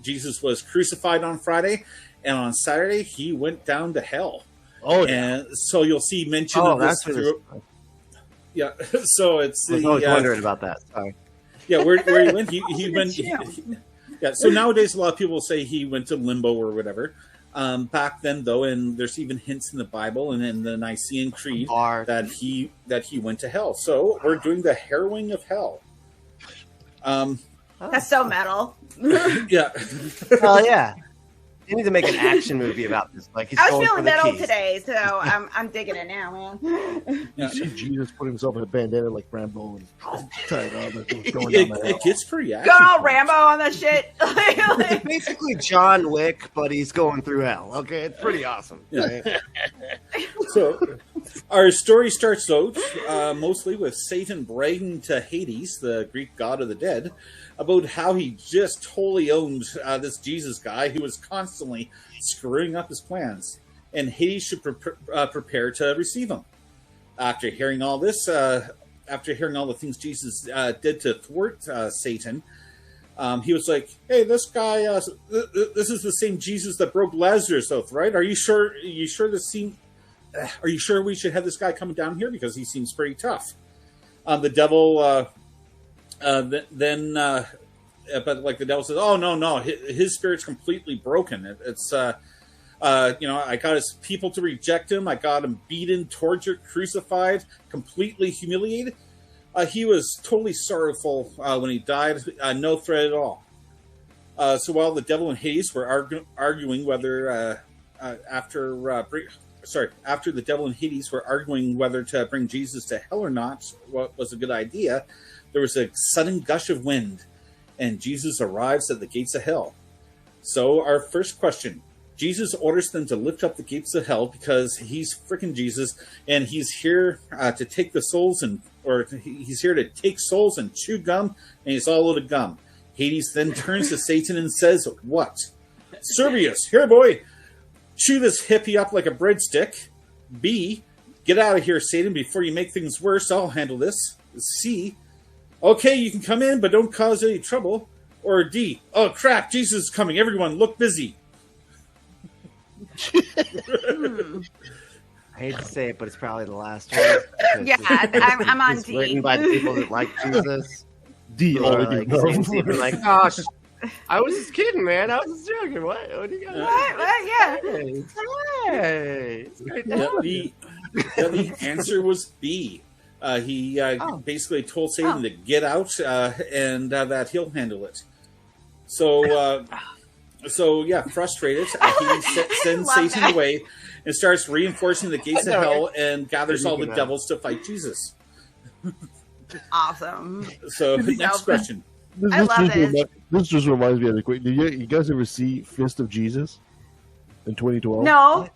Jesus was crucified on Friday, and on Saturday he went down to hell. Oh, yeah. And so you'll see mention of this that's through. Yeah, so it's I was always wondering about that. Sorry. Yeah, where he went, he went. Yeah, so nowadays a lot of people say he went to limbo or whatever. Back then, though, and there's even hints in the Bible and in the Nicene Creed that he went to hell. So we're doing the harrowing of hell. That's so metal. Yeah. Well, yeah. You need to make an action movie about this. Like he's I was going feeling for the metal keys. today, so I'm digging it now, man. You see Jesus put himself in a bandana like Rambo and tied up. And was going down the It hill. gets pretty Going action. all Rambo on that shit. It's basically John Wick, but he's going through hell. Okay, it's pretty awesome. Yeah. So Our story starts out mostly with Satan bragging to Hades, the Greek god of the dead, about how he just totally owned this Jesus guy who was constantly screwing up his plans, and Hades should prepare to receive him. After hearing all this, after hearing all the things Jesus did to thwart Satan, he was like, "Hey, this guy, this is the same Jesus that broke Lazarus' oath, right? Are you sure? Are you sure we should have this guy coming down here because he seems pretty tough?" The devil but like the devil says, "Oh no, his spirit's completely broken. It's I got his people to reject him. I got him beaten, tortured, crucified, completely humiliated. He was totally sorrowful when he died. No threat at all." So while the devil and Hades were arguing whether after the devil and Hades were arguing whether to bring Jesus to hell or not, what was a good idea, there was a sudden gush of wind, and Jesus arrives at the gates of hell. So our first question: Jesus orders them to lift up the gates of hell because he's freaking Jesus, and he's here to take the souls he's here to take souls and chew gum, and he's all out of gum. Hades then turns to Satan and says, "What? Servius, here, boy, chew this hippie up like a breadstick. B, get out of here, Satan, before you make things worse. I'll handle this. C, okay, you can come in, but don't cause any trouble. Or D, oh crap, Jesus is coming. Everyone, look busy." I hate to say it, but it's probably the last one. Yeah, I'm on D. Written by the people that like Jesus. D. Like, gosh, I was just kidding, man. I was just joking. What do you got? What? Yeah. Hey. It's great to have you. The answer was B. He basically told Satan to get out and that he'll handle it. So frustrated, he sends Satan away and starts reinforcing the gates of hell and gathers all the devils to fight Jesus. Awesome. So, next question. I love it. This just reminds me of the quick. Did you guys ever see Fist of Jesus in 2012? No.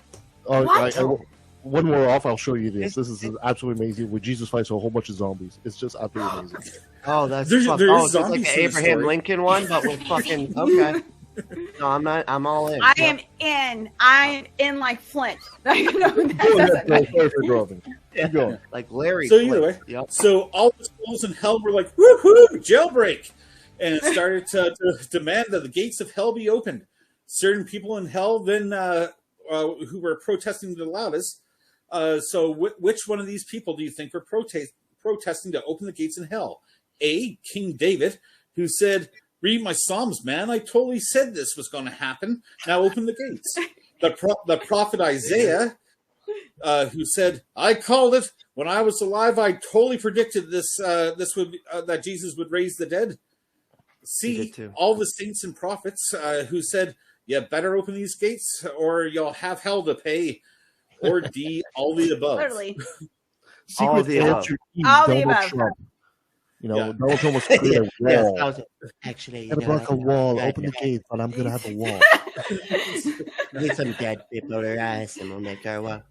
Oh, one more off, I'll show you this. This is absolutely amazing. Where Jesus fights a whole bunch of zombies. It's just absolutely amazing. Oh, that's there's it's like the Abraham Lincoln one, but with fucking okay. No, I'm not. I'm all in. I am in like Flint. Keep going. Like Larry. So either way, so all the souls in hell were like, "Woohoo, jailbreak!" And it started to demand that the gates of hell be opened. Certain people in hell then who were protesting the loudest. So which one of these people do you think were protesting to open the gates in hell? A, King David, who said, "Read my Psalms, man. I totally said this was going to happen. Now open the gates." The prophet Isaiah, who said, "I called it when I was alive. I totally predicted this. That Jesus would raise the dead." C, all the saints and prophets who said, "You better open these gates, or you'll have hell to pay." Or D, all the above. Literally. All the above. All the above. Trump. Donald Trump was creating a wall. Actually, a wall. Open the gate, but I'm gonna have a wall. Need some dead people to rise, and we'll make our wall.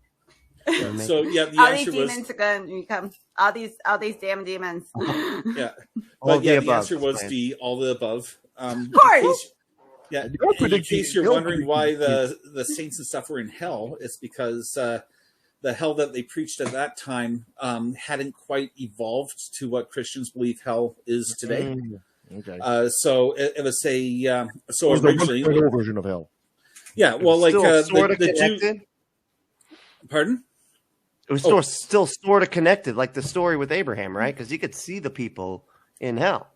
So the all answer these demons are going to become all these damn demons. Yeah, all but the the answer was D, all the above. Of course. In case you're wondering why the saints and stuff were in hell, it's because the hell that they preached at that time hadn't quite evolved to what Christians believe hell is today. Okay. So it was originally the version of hell. Yeah, well, like the Jew. Pardon? It was still sort of connected, like the story with Abraham, right? Because he could see the people in hell.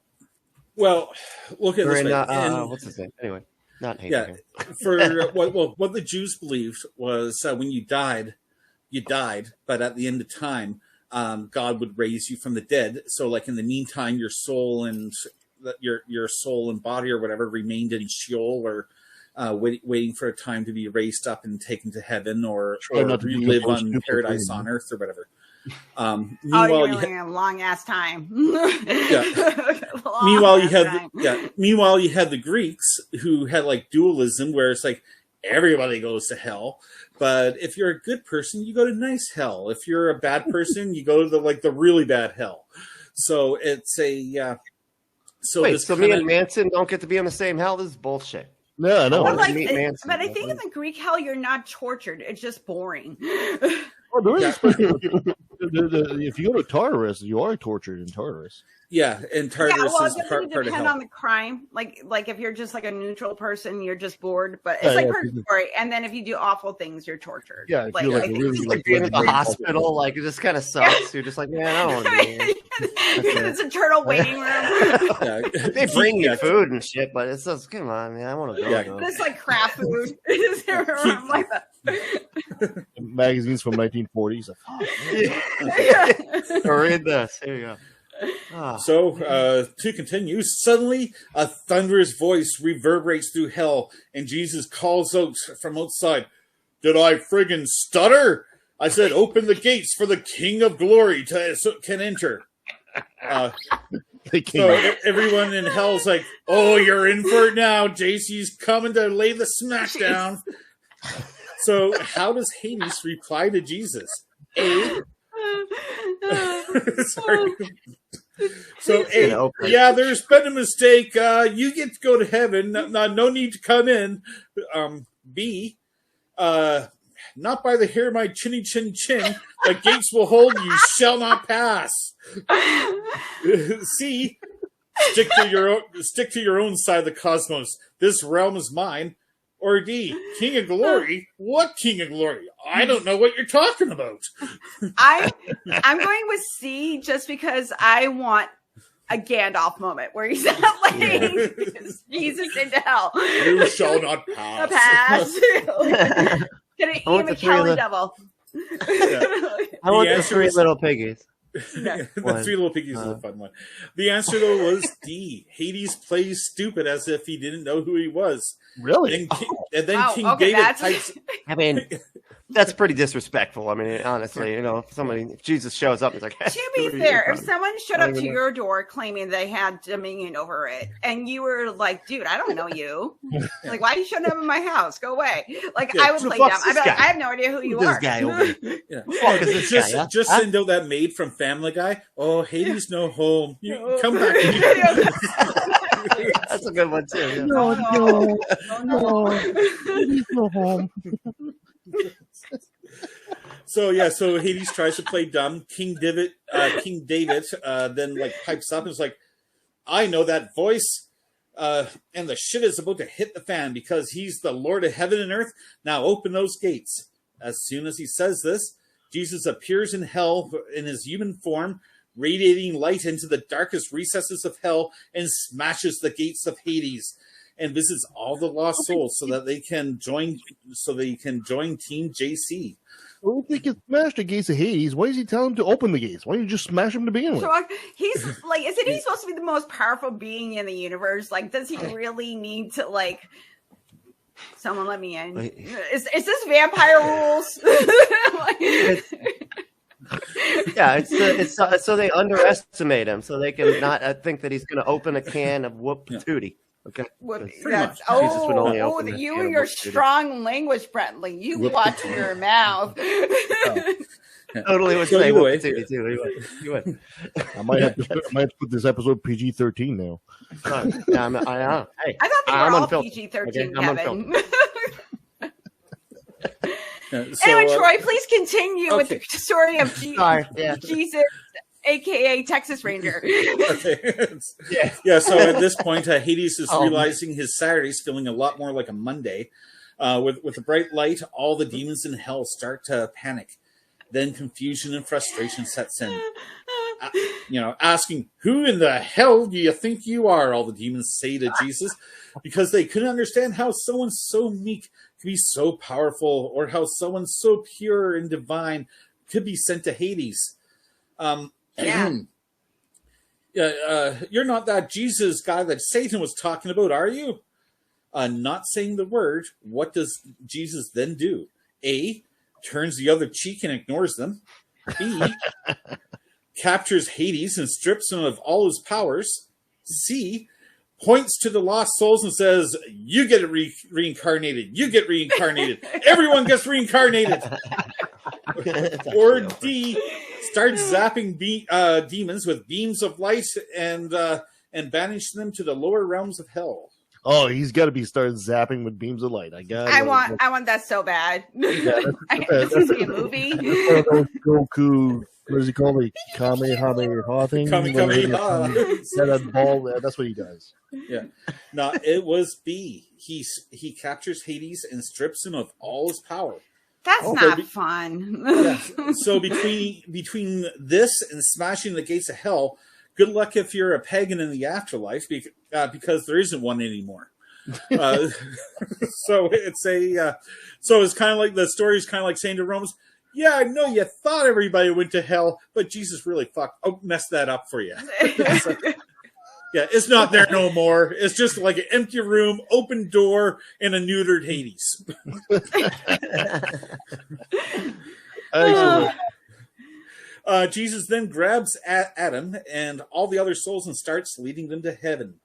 Well, look at this. What's his name? Anyway, not Abraham. Yeah, for what the Jews believed was when you died, but at the end of time, God would raise you from the dead. So, like in the meantime, your soul and your soul and body or whatever remained in Sheol or waiting for a time to be raised up and taken to hean or live on paradise on earth or whatever. Meanwhile, you had a long ass time. Meanwhile, you had the Greeks who had like dualism, where it's like everybody goes to hell. But if you're a good person, you go to nice hell. If you're a bad person, you go to the really bad hell. So it's a so wait. So me and Manson don't get to be in the same hell. This is bullshit. No, no. But I think in the Greek hell, you're not tortured. It's just boring. Well, there is if you go to Tartarus, you are tortured in Tartarus. Yeah, and Tartarus is part of depend hell. on the crime. Like if you're just like a neutral person, you're just bored. But it's like purgatory. And then if you do awful things, you're tortured. Yeah, if like, you're like being in the hospital, like it just kind of sucks. You're just like, man, I don't want to be here. It's a turtle waiting room. They bring you food and shit, but it's just, come on, man, I want to go. It's like crap food. Like that. Magazines from 1940s. Or read this. Here you go. So, to continue, suddenly a thunderous voice reverberates through hell, and Jesus calls out from outside, "Did I friggin' stutter? I said, open the gates for the King of Glory can enter." So everyone in hell's like, "Oh, you're in for it now. JC's coming to lay the smack down." So, how does Hades reply to Jesus? Sorry. So, yeah, there's been a mistake. You get to go to heaven. No need to come in. B, not by the hair of my chinny chin chin. The gates will hold. You shall not pass. C, stick to your own side of the cosmos. This realm is mine. Or D, King of Glory? What King of Glory? I don't know what you're talking about. I'm going with C just because I want a Gandalf moment where he's not letting Jesus into hell. You shall not pass. Gonna eat a Kelly devil. I want the three little piggies. The three little piggies is a fun one. The answer though was D. Hades plays stupid as if he didn't know who he was. Really? And then King David types. I mean, that's pretty disrespectful. I mean, honestly, if Jesus shows up, it's like. To be fair, if someone showed up to your door claiming they had dominion over it, and you were like, "Dude, I don't know you. Like, why are you showing up in my house? Go away!" Like, I would play dumb. I'd be like, "I have no idea who you are." This guy over here. Just send out that maid from Family Guy. Oh, Hades no home. You come back. That's a good one too. Yeah. No. Hades no home. So Hades tries to play dumb. King David then pipes up and is like, "I know that voice, and the shit is about to hit the fan because he's the Lord of heaven and earth. Now open those gates." As soon as he says this, Jesus appears in hell in his human form, radiating light into the darkest recesses of hell, and smashes the gates of Hades and visits all the lost souls so that they can join Team JC. Well, if they can smash the gates of Hades, why does he tell him to open the gates? Why don't you just smash them to begin with? So he's like, isn't he supposed to be the most powerful being in the universe? Like, does he really need to someone let me in? Is this vampire rules? Yeah, it's so they underestimate him, so they can not think that he's going to open a can of whoop patootie. Okay. You and your strong language, Brentley. You watch your mouth. Totally would say whoop patootie too. He would. I might have to put this episode PG-13 now. Yeah, I thought they were all PG-13, Kevin. Anyway, Troy, please continue with the story of Jesus, a.k.a. Texas Ranger. Yeah, so at this point, Hades is realizing his Saturday's feeling a lot more like a Monday. With the bright light, all the demons in hell start to panic. Then confusion and frustration sets in. Asking, "Who in the hell do you think you are?" all the demons say to Jesus, because they couldn't understand how someone so meek could be so powerful, or how someone so pure and divine could be sent to Hades. You're not that Jesus guy that Satan was talking about, are you? Not saying the word, what does Jesus then do? A, turns the other cheek and ignores them. B, captures Hades and strips him of all his powers. C, points to the lost souls and says, "You get reincarnated. You get reincarnated. Everyone gets reincarnated." Or D, starts zapping demons with beams of light and banish them to the lower realms of hell. Oh, he's got to be started zapping with beams of light. I want that so bad. Yeah, this is a movie. Goku, what does he call me? Kamehameha thing? Kamehameha. That ball, that's what he does. Yeah. No, it was B. He captures Hades and strips him of all his power. That's not fun. Yeah. So between this and smashing the gates of hell, good luck if you're a pagan in the afterlife, because there isn't one anymore. So it's kind of like the story is kind of like saying to Romans, "Yeah, I know you thought everybody went to hell, but Jesus really messed that up for you." Yeah, it's not there no more. It's just like an empty room, open door, and a neutered Hades. Jesus then grabs Adam and all the other souls and starts leading them to heaven.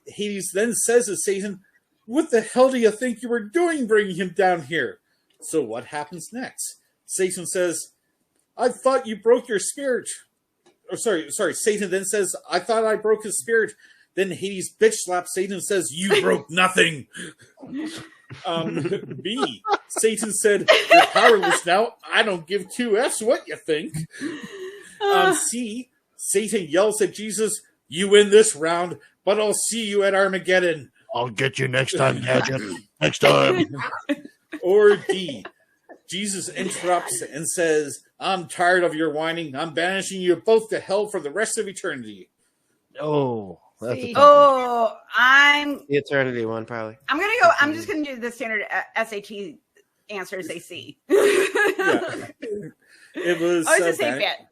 Hades then says to Satan, "What the hell do you think you were doing bringing him down here?" So what happens next? Satan says, "I thought you broke your spirit." Oh, sorry. Satan then says, "I thought I broke his spirit." Then Hades bitch slaps Satan and says, "You broke nothing." B, Satan said, "You're powerless now. I don't give two F's what you think." C, Satan yells at Jesus, "You win this round, but I'll see you at Armageddon." "I'll get you next time, Gadget. Next time." Or D, Jesus interrupts and says, "I'm tired of your whining. I'm banishing you both to hell for the rest of eternity." Oh, I'm the eternity one probably. I'm gonna go. I'm just gonna do the standard SAT answer. Say C. Yeah. It was. Oh, it's a safe bet.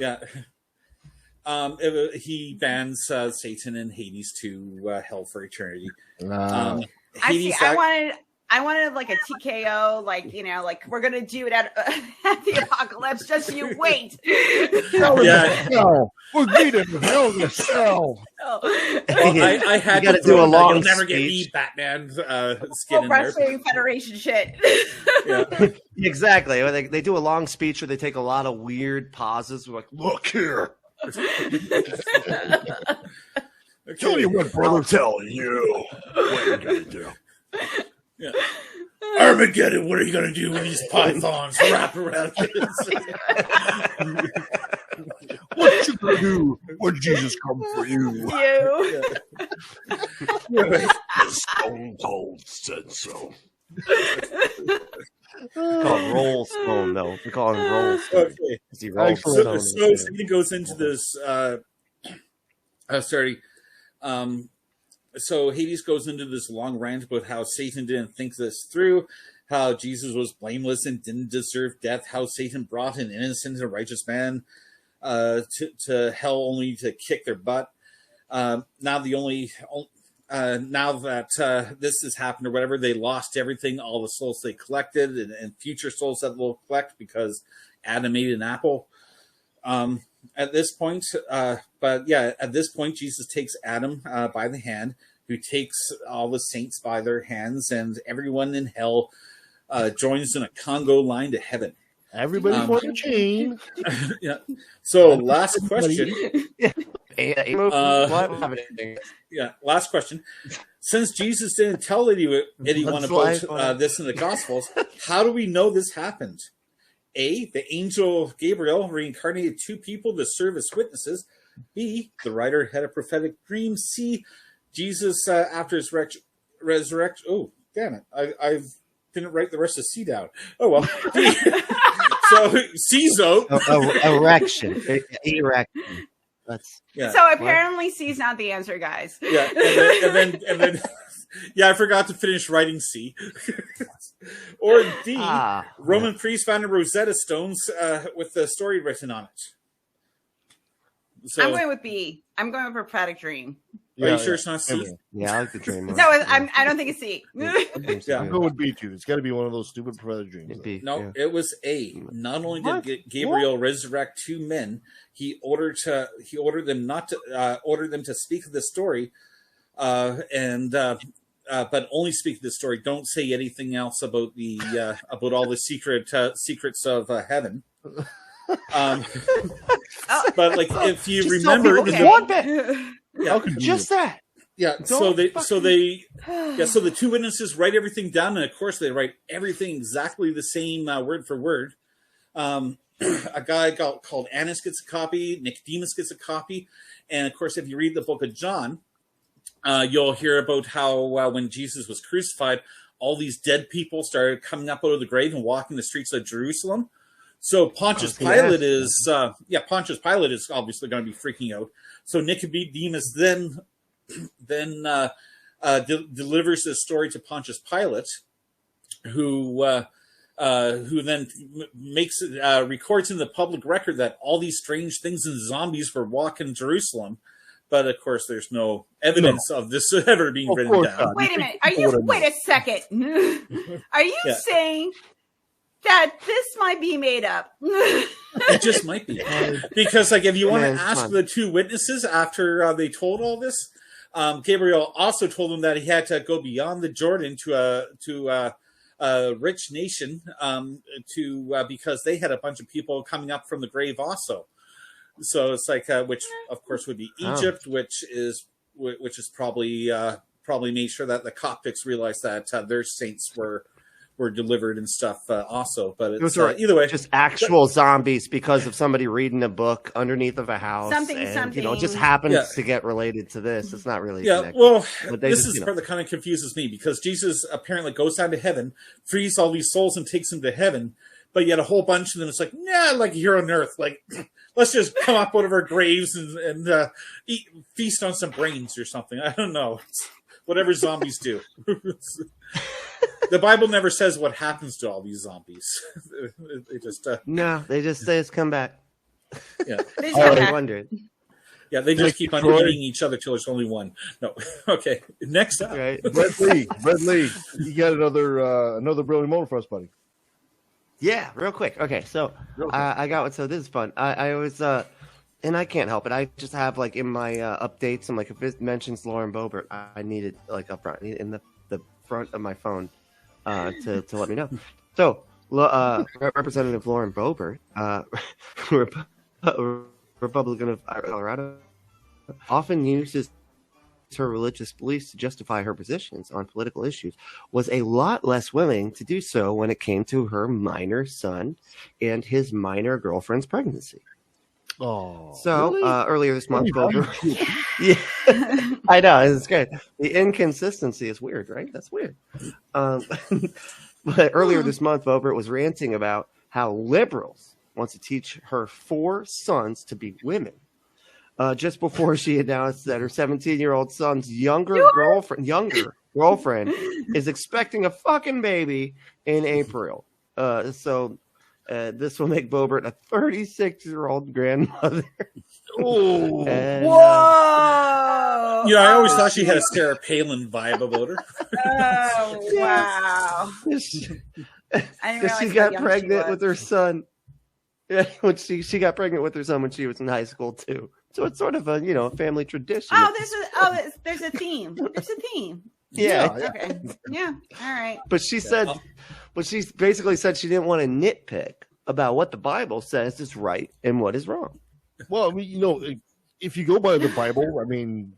Yeah. He bans Satan and Hades to hell for eternity. I wanted like a TKO, like we're gonna do it at the apocalypse. Just you wait. Hell. We're getting hell in the cell. I had to do a long. You'll never get me, Batman. Skin in Wrestling Federation shit. Yeah. Exactly. They do a long speech where they take a lot of weird pauses. We're like, "Look here." Tell you what, brother. Tell you what you're gonna do. Yeah. Armageddon, what are you going to do when these pythons wrap around kids? What you going to do when Jesus comes for you? Yeah. Stone Cold said so. Call him Roll Stone, though. We call him Roll Stone. Okay. He rolls So stone. he goes into this. So Hades goes into this long rant about how Satan didn't think this through, how Jesus was blameless and didn't deserve death, how Satan brought an innocent and righteous man to hell only to kick their butt. Now that this has happened or whatever, they lost everything, all the souls they collected and future souls that they'll collect because Adam ate an apple. At this point, Jesus takes Adam by the hand, who takes all the saints by their hands, and everyone in hell joins in a Congo line to heaven. Everybody for the chain. Yeah. So, last question. Last question. Since Jesus didn't tell anyone about this in the Gospels, how do we know this happened? A, the angel Gabriel reincarnated two people to serve as witnesses. B, the writer had a prophetic dream. C, Jesus, after his resurrection. Oh, damn it. I didn't write the rest of C down. Oh, well. D, so, Czo. Erection. Erection. So apparently C's not the answer, guys. Yeah, and then yeah, I forgot to finish writing C. Or D, Roman priests found a Rosetta Stones with the story written on it. So, I'm going with B. I'm going with prophetic dream. Are you sure it's not C? Yeah, I like the dream. No, I don't think it's C. I'm going with B too. It's got to be one of those stupid prophetic dreams. No, it was A. Not only did Gabriel resurrect two men, he ordered them to speak of the story, but only speak of the story. Don't say anything else about the about all the secrets of heaven. But like, if you remember, just that. Yeah. So the two witnesses write everything down, and of course they write everything exactly the same, word for word. A guy called Annas gets a copy. Nicodemus gets a copy, and of course, if you read the book of John, you'll hear about how when Jesus was crucified, all these dead people started coming up out of the grave and walking the streets of Jerusalem. So Pontius Pilate is obviously going to be freaking out. So Nicodemus then delivers this story to Pontius Pilate, who then records in the public record that all these strange things and zombies were walking Jerusalem. But of course, there's no evidence of this ever being written down. Wait a minute. Wait a second. Are you saying that this might be made up? It just might be. Because, like, if you want to ask the two witnesses after they told all this, Gabriel also told them that he had to go beyond the Jordan to a rich nation because they had a bunch of people coming up from the grave also. So it's like, which of course would be Egypt, which is probably made sure that the Coptics realized that their saints were delivered and stuff also. But it's either way, just actual zombies because of somebody reading a book underneath of a house. Something. You know, it just happens to get related to this. It's not really connected. Well, this is the part that kind of confuses me, because Jesus apparently goes down to heaven, frees all these souls and takes them to heaven. But yet a whole bunch of them, it's like, like here on earth, like, let's just come up out of our graves and feast on some brains or something. I don't know. It's whatever zombies do. The Bible never says what happens to all these zombies. They just no, they just say it's come back. Yeah, I wondered. Yeah, they just keep on eating each other till there's only one. No, okay. Next up, Red Lee, you got another brilliant moment for us, buddy. Yeah, real quick. Okay, so I got so this is fun. I was and I can't help it. I just have like in my updates, I'm like, if it mentions Lauren Bobart, I need it like up front in the front of my phone to let me know. So Representative Lauren Bobart, Republican of Colorado, often uses her religious beliefs to justify her positions on political issues, was a lot less willing to do so when it came to her minor son and his minor girlfriend's pregnancy. Oh, so really? Earlier this month, yeah, I know, it's great. The inconsistency is weird, right? That's weird. But earlier this month, Bobart was ranting about how liberals want to teach her 4 sons to be women. Just before she announced that her 17-year-old son's younger girlfriend is expecting a fucking baby in April. So this will make Bobart a 36-year-old grandmother. Oh, and, whoa! I always thought she had a Sarah Palin vibe about her. Oh, wow! She got pregnant with her son. Yeah, when she got pregnant with her son when she was in high school too. So it's sort of a family tradition. Oh, there's a theme. There's a theme. Yeah. Okay. Yeah. All right. But she basically said she didn't want to nitpick about what the Bible says is right and what is wrong. Well, I mean, if you go by the Bible, I mean,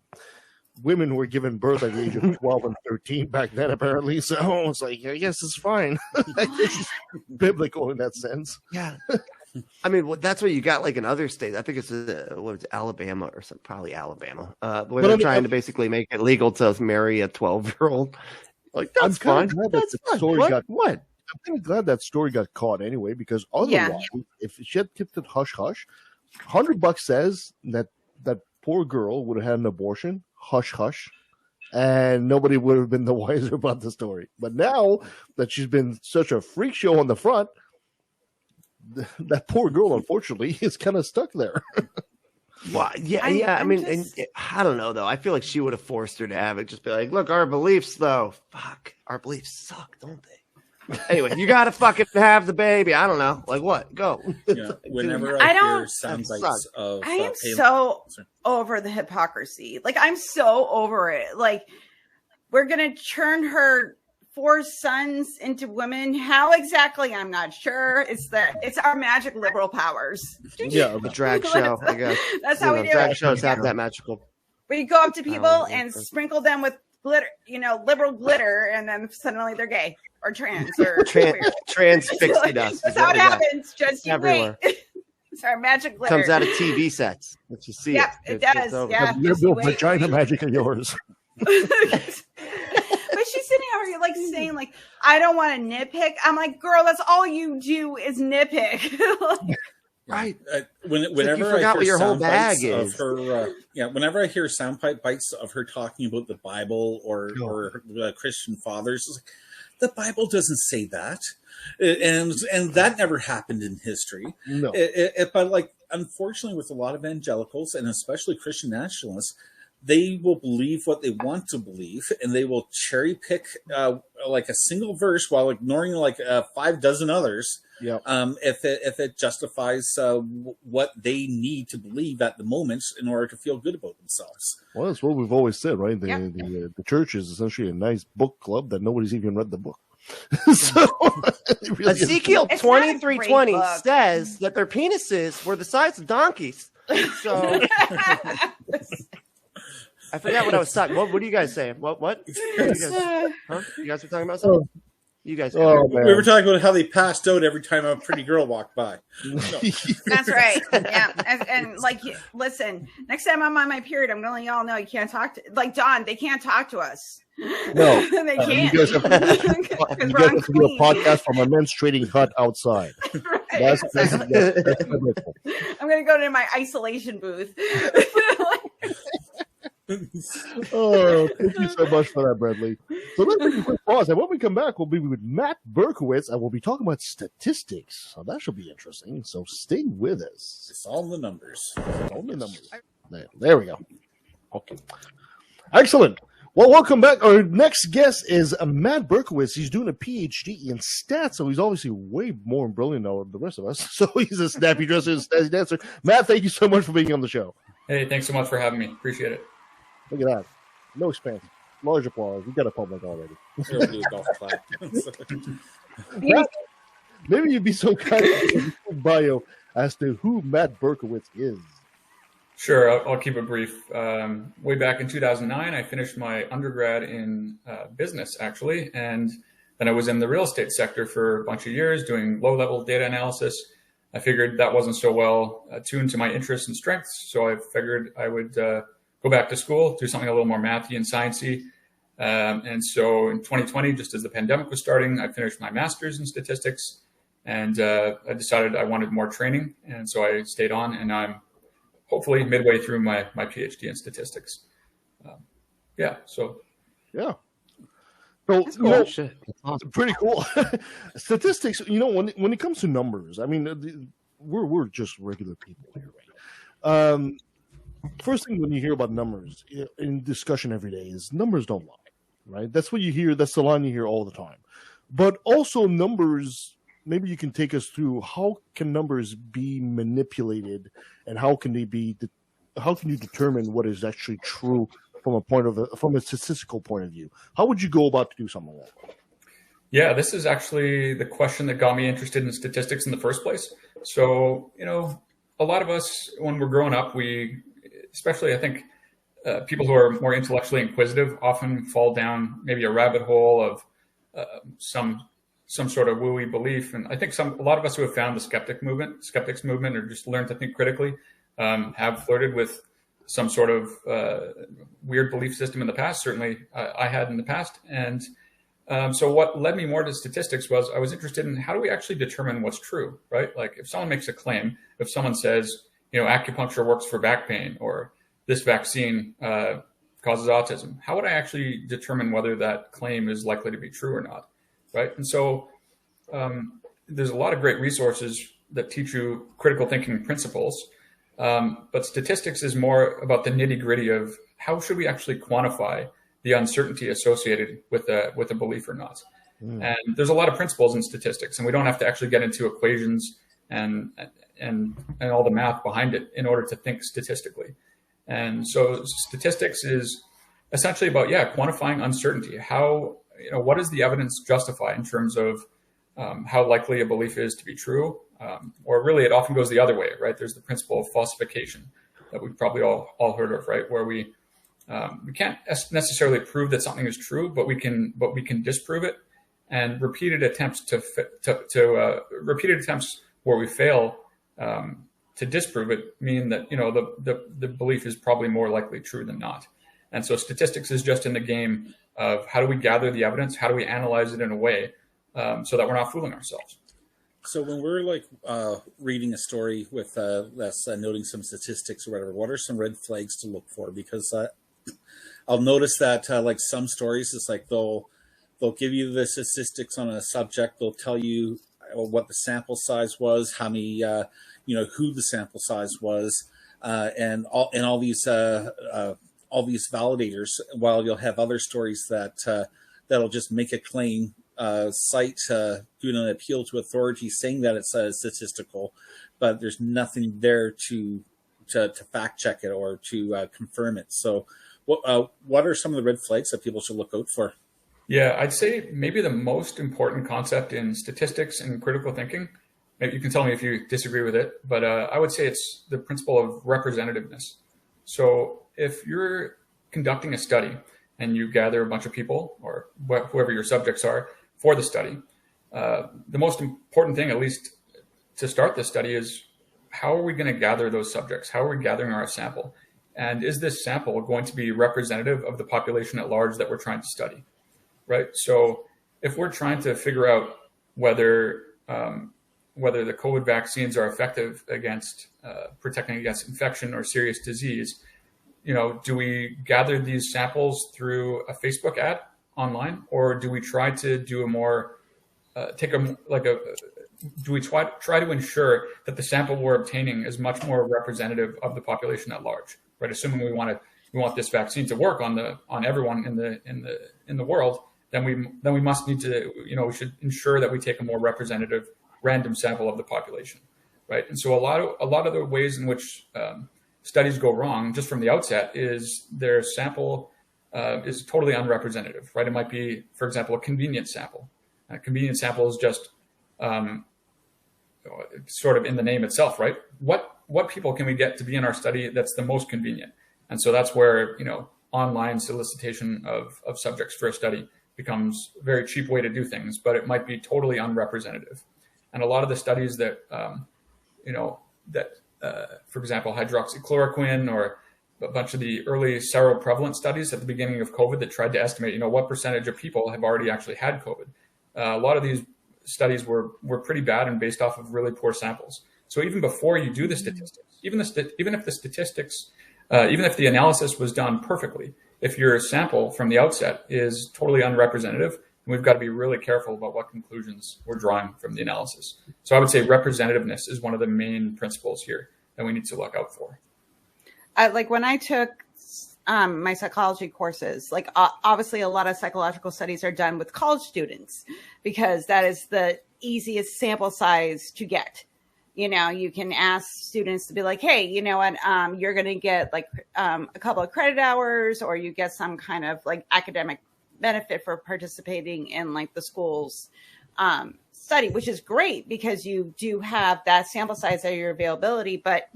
women were given birth at the age of 12 and 13 back then, apparently. So it's like, I guess it's fine. It's biblical in that sense. Yeah. I mean, that's what you got like in other states. I think it's Alabama or something, probably Alabama, where they're trying to basically make it legal to marry a 12-year-old. Like, that's fine. That's fine. What? I'm kind of glad that story got caught anyway, because otherwise, if she had kept it hush-hush, $100 says that poor girl would have had an abortion, hush-hush, and nobody would have been the wiser about the story. But now that she's been such a freak show on the front, that poor girl, unfortunately, is kind of stuck there. Well, yeah. I mean, I don't know though. I feel like she would have forced her to have it. Just be like, look, our beliefs though. Fuck, our beliefs suck, don't they? Anyway, you gotta fucking have the baby. I don't know, like what? Go. Yeah, whenever I hear sound bites of, I am so over the hypocrisy. Like I'm so over it. Like we're gonna turn her 4 sons into women. How exactly? I'm not sure. It's our magic liberal powers. Yeah, the drag show. I guess that's how we do drag it. shows have that magical. We go up to people and sprinkle them with glitter, liberal glitter, and then suddenly they're gay or trans or trans pixie dust. That's how it happens. Just you everywhere. wait. It's our magic glitter. Comes out of TV sets. That you see. Yep, it does. Yeah. Your vagina magic of yours. But she's sitting over here like saying like, I don't want to nitpick. I'm like, girl, that's all you do is nitpick. Right. Whenever you forgot I what hear your whole sound bag bites is. of her, whenever I hear sound bites of her talking about the Bible or Christian fathers, it's like, the Bible doesn't say that, and that never happened in history. No. But like, unfortunately, with a lot of evangelicals and especially Christian nationalists, they will believe what they want to believe, and they will cherry pick like a single verse while ignoring like 5 dozen others. Yeah. If it justifies what they need to believe at the moment in order to feel good about themselves. Well, that's what we've always said, right? The church is essentially a nice book club that nobody's even read the book. So really Ezekiel 23:20 says that their penises were the size of donkeys. So I forgot what I was talking. What are you guys saying? What? You guys were talking about something? You guys. We were talking about how they passed out every time a pretty girl walked by. No. That's right. Yeah. And like, listen, next time I'm on my period, I'm going to let y'all know you can't talk to, like Dawn, they can't talk to us. No. They can't. You guys have to do a podcast from a menstruating hut outside. Right, That's I'm going to go to my isolation booth. Oh, thank you so much for that, Bradley. So let's take a quick pause. And when we come back, we'll be with Matt Berkowitz, and we'll be talking about statistics. So that should be interesting. So stay with us. It's all in the numbers. All in the numbers. There we go. Okay. Excellent. Well, welcome back. Our next guest is Matt Berkowitz. He's doing a PhD in stats, so he's obviously way more brilliant than the rest of us. So he's a snappy dresser and snazzy dancer. Matt, thank you so much for being on the show. Hey, thanks so much for having me. Appreciate it. Look at that. No expense. Large applause. We got a public already. Maybe you'd be so kind of bio as to who Matt Berkowitz is. Sure, I'll keep it brief. Way back in 2009, I finished my undergrad in business, actually, and then I was in the real estate sector for a bunch of years doing low-level data analysis. I figured that wasn't so well attuned to my interests and strengths, so I figured I would go back to school, do something a little more mathy and sciencey. And so in 2020, just as the pandemic was starting, I finished my master's in statistics, and I decided I wanted more training. And so I stayed on, and I'm hopefully midway through my PhD in statistics. So. Yeah. So, that's cool. Shit. That's awesome. Pretty cool. Statistics, when it comes to numbers, I mean, we're just regular people here, right? First thing when you hear about numbers in discussion every day is numbers don't lie, right? That's what you hear. That's the line you hear all the time. But also numbers, maybe you can take us through how can numbers be manipulated, and how can you determine what is actually true from a statistical point of view? How would you go about to do something like that? Yeah, this is actually the question that got me interested in statistics in the first place. So, a lot of us, when we're growing up, especially I think people who are more intellectually inquisitive often fall down maybe a rabbit hole of some sort of wooey belief. And I think a lot of us who have found the skeptics movement, or just learned to think critically, have flirted with some sort of weird belief system in the past. Certainly I had in the past. And so what led me more to statistics was I was interested in how do we actually determine what's true, right? Like if someone makes a claim, if someone says, acupuncture works for back pain, or this vaccine causes autism, how would I actually determine whether that claim is likely to be true or not, right? And so there's a lot of great resources that teach you critical thinking principles. But statistics is more about the nitty gritty of how should we actually quantify the uncertainty associated with a belief or not. And there's a lot of principles in statistics, and we don't have to actually get into equations and all the math behind it in order to think statistically. And so statistics is essentially about, quantifying uncertainty. How, what does the evidence justify in terms of how likely a belief is to be true? Or really, it often goes the other way, right? There's the principle of falsification that we've probably all heard of, right? Where we can't necessarily prove that something is true, but we can disprove it. And repeated attempts where we fail to disprove it mean that the belief is probably more likely true than not. And so statistics is just in the game of how do we gather the evidence, how do we analyze it in a way so that we're not fooling ourselves. So when we're reading a story with that's noting some statistics or whatever, what are some red flags to look for? Because I'll notice that some stories, it's like they'll give you the statistics on a subject. They'll tell you what the sample size was, how many, who the sample size was, and all these validators. While you'll have other stories that'll just make a claim, cite doing an appeal to authority, saying that it's statistical, but there's nothing there to fact check it or to confirm it. So, what are some of the red flags that people should look out for? Yeah, I'd say maybe the most important concept in statistics and critical thinking, maybe you can tell me if you disagree with it, but I would say it's the principle of representativeness. So if you're conducting a study and you gather a bunch of people or whoever your subjects are for the study, the most important thing, at least to start the study, is how are we going to gather those subjects? How are we gathering our sample? And is this sample going to be representative of the population at large that we're trying to study? Right. So if we're trying to figure out whether the COVID vaccines are effective against protecting against infection or serious disease, do we gather these samples through a Facebook ad online, or do we try to do a more do we try to ensure that the sample we're obtaining is much more representative of the population at large? Right. Assuming we want this vaccine to work on everyone in the world. Then we must need to, we should ensure that we take a more representative random sample of the population, right? And so a lot of the ways in which studies go wrong just from the outset is their sample is totally unrepresentative, right? It might be, for example, a convenience sample. A convenience sample is just sort of in the name itself, right? What people can we get to be in our study that's the most convenient? And so that's where, online solicitation of subjects for a study becomes a very cheap way to do things, but it might be totally unrepresentative. And a lot of the studies that, for example, hydroxychloroquine or a bunch of the early seroprevalent studies at the beginning of COVID that tried to estimate, what percentage of people have already actually had COVID. A lot of these studies were pretty bad and based off of really poor samples. So even before you do the statistics, even if the analysis was done perfectly, if your sample from the outset is totally unrepresentative, we've got to be really careful about what conclusions we're drawing from the analysis. So I would say representativeness is one of the main principles here that we need to look out for. Like when I took my psychology courses, obviously a lot of psychological studies are done with college students because that is the easiest sample size to get. You can ask students to be like, hey, you're going to get a couple of credit hours, or you get some kind of academic benefit for participating in the school's study, which is great because you do have that sample size at your availability. But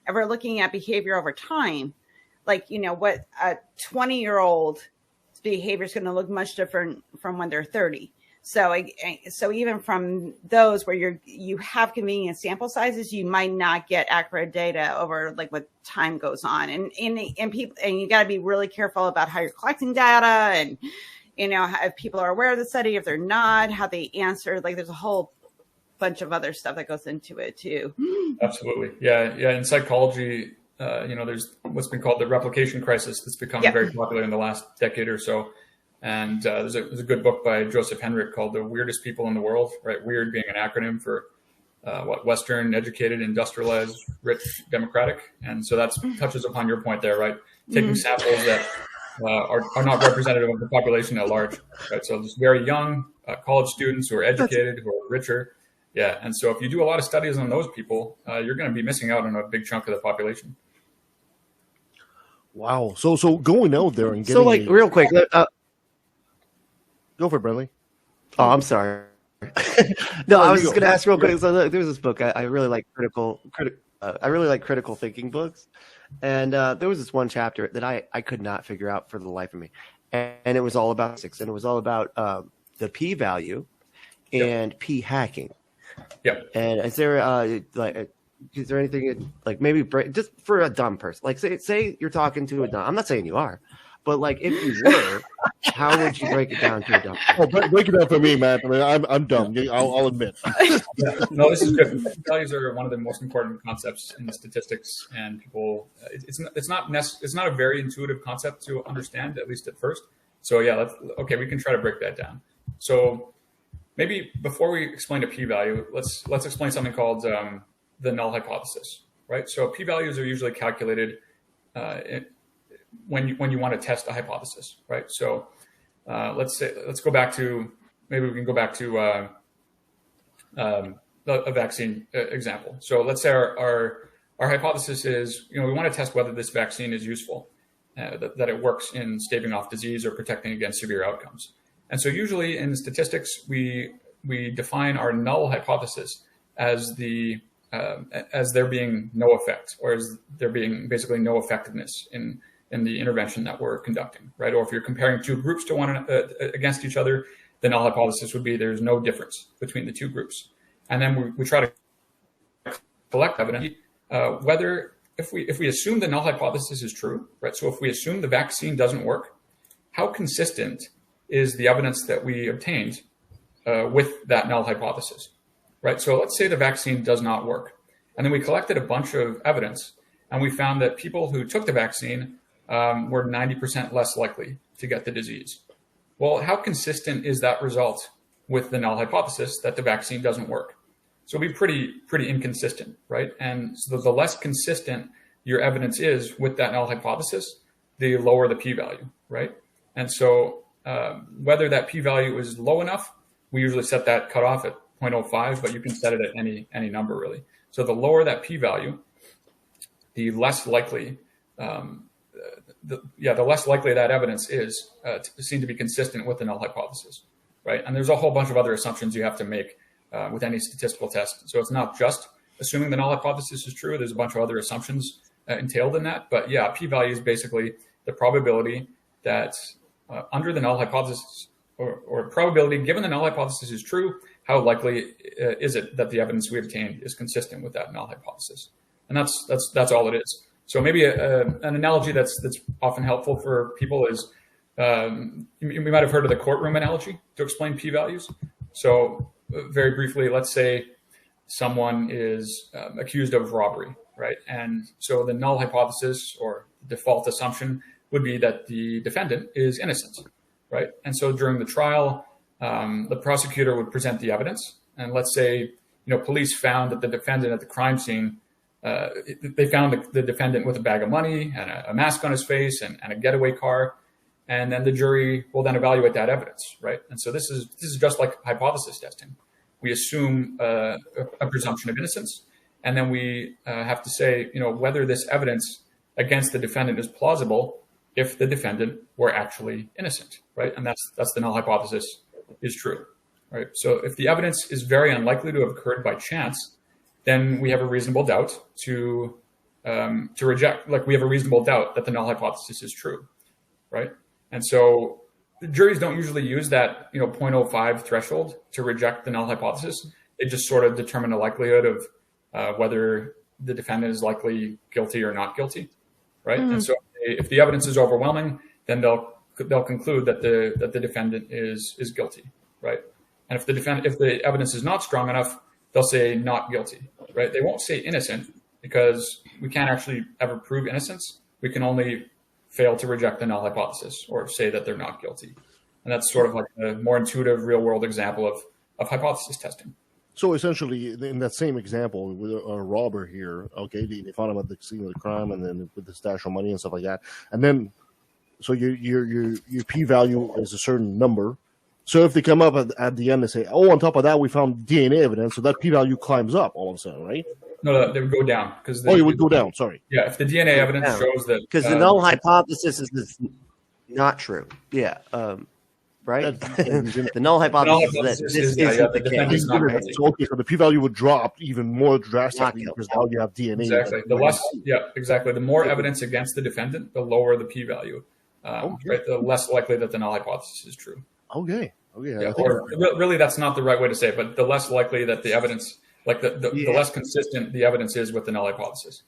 if we're looking at behavior over time, what a 20-year-old behavior is going to look much different from when they're 30. So even from those where you have convenient sample sizes, you might not get accurate data over what time goes on, and you got to be really careful about how you're collecting data, and if people are aware of the study, if they're not, how they answer. There's a whole bunch of other stuff that goes into it too. Absolutely, yeah. In psychology, there's what's been called the replication crisis that's become very popular in the last decade or so. And there's a good book by Joseph Henrich called The Weirdest People in the World, right? Weird being an acronym for Western, educated, industrialized, rich, democratic. And so that touches upon your point there, right? Taking samples that are not representative of the population at large, right? So just very young college students who are educated, who are richer. Yeah. And so if you do a lot of studies on those people, you're going to be missing out on a big chunk of the population. Wow. So going out there and getting real quick, go for it, Bradley. Oh, I'm sorry. No, I was just going to ask real quick. So look, there's this book I really like critical thinking books, and there was this one chapter that I could not figure out for the life of me, and it was all about statistics, and it was all about the p-value and p hacking. Yep. And is there anything like maybe just for a dumb person, like say you're talking to a dumb? I'm not saying you are, but like if you were, how would you break it down to a dumb? Oh, break it down for me, Matt. I mean, I'm dumb. I'll admit. No, this is good. Values are one of the most important concepts in statistics, and people. It's not a very intuitive concept to understand, at least at first. So yeah, we can try to break that down. So maybe before we explain a p-value, let's explain something called the null hypothesis, right? So p-values are usually calculated when you want to test a hypothesis, right? So let's go back to a vaccine example. So let's say our hypothesis is, we want to test whether this vaccine is useful, that it works in staving off disease or protecting against severe outcomes. And so usually in statistics, we define our null hypothesis as there being no effect, or as there being basically no effectiveness in the intervention that we're conducting, right? Or if you're comparing two groups to against each other, the null hypothesis would be there's no difference between the two groups. And then we try to collect evidence whether if we assume the null hypothesis is true, right? So if we assume the vaccine doesn't work, how consistent is the evidence that we obtained with that null hypothesis, right? So let's say the vaccine does not work, and then we collected a bunch of evidence, and we found that people who took the vaccine were 90% less likely to get the disease. Well, how consistent is that result with the null hypothesis that the vaccine doesn't work? So it'll be pretty inconsistent, right? And so the less consistent your evidence is with that null hypothesis, the lower the p-value, right? And so whether that p-value is low enough, we usually set that cutoff at 0.05, but you can set it at any number really. So the lower that p-value, the less likely the less likely that evidence is to seem to be consistent with the null hypothesis, right? And there's a whole bunch of other assumptions you have to make with any statistical test. So it's not just assuming the null hypothesis is true. There's a bunch of other assumptions entailed in that. But yeah, p-value is basically the probability that under the null hypothesis, or probability given the null hypothesis is true, how likely is it that the evidence we obtained is consistent with that null hypothesis? And that's all it is. So maybe an analogy that's often helpful for people is you might have heard of the courtroom analogy to explain p-values. So very briefly, let's say someone is accused of robbery, right? And so the null hypothesis or default assumption would be that the defendant is innocent, right? And so during the trial, the prosecutor would present the evidence, and let's say police found that the defendant at the crime scene. They found the defendant with a bag of money and a mask on his face and a getaway car. And then the jury will then evaluate that evidence, right? And so this is just like hypothesis testing. We assume a presumption of innocence, and then we have to say, whether this evidence against the defendant is plausible if the defendant were actually innocent, right? And that's the null hypothesis is true, right? So if the evidence is very unlikely to have occurred by chance, then we have a reasonable doubt to reject. Like we have a reasonable doubt that the null hypothesis is true, right? And so the juries don't usually use that 0.05 threshold to reject the null hypothesis. They just sort of determine the likelihood of whether the defendant is likely guilty or not guilty, right? Mm-hmm. And so if the evidence is overwhelming, then they'll conclude that the defendant is guilty, right? And if the evidence is not strong enough, they'll say not guilty, right? They won't say innocent because we can't actually ever prove innocence. We can only fail to reject the null hypothesis or say that they're not guilty. And that's sort of like a more intuitive real world example of hypothesis testing. So essentially, in that same example with a robber here, okay, they found him at the scene of the crime, and then with the stash of money and stuff like that, and then so your p-value is a certain number. So if they come up at the end and say, "Oh, on top of that, we found DNA evidence," so that p-value climbs up all of a sudden, right? No, they would go down because. Oh, it would go down. Sorry. Yeah, if the DNA evidence shows that because the null hypothesis is not true. Yeah. Right? The null hypothesis is that this isn't the case. Okay, so the p-value would drop even more drastically because now you have DNA. Exactly. The more evidence against the defendant, the lower the p-value. Right? The less likely that the null hypothesis is true. Okay. Yeah, or really, that's not the right way to say it, but the less likely that the evidence, like the less consistent the evidence is with the null hypothesis.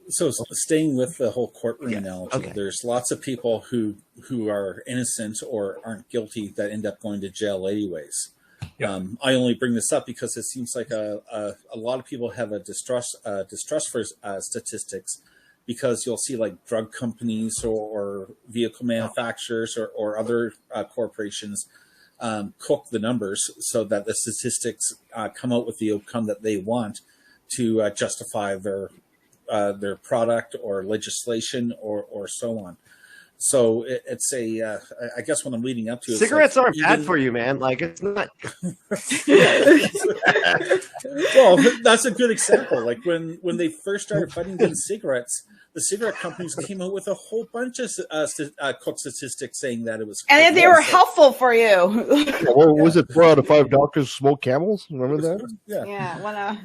So staying with the whole courtroom analogy, there's lots of people who are innocent or aren't guilty that end up going to jail anyways. I only bring this up because it seems like a lot of people have a distrust for statistics, because you'll see like drug companies or vehicle manufacturers or other corporations cook the numbers so that the statistics come out with the outcome that they want to justify their product or legislation or so on. So it's I guess what I'm leading up to is cigarettes aren't bad for you, man. Like, it's not. Well, that's a good example. Like when they first started fighting against cigarettes, the cigarette companies came out with a whole bunch of cook statistics saying that it was, and they were helpful for you. What was it? 4 out of 5 doctors smoke Camels. Remember that? Yeah.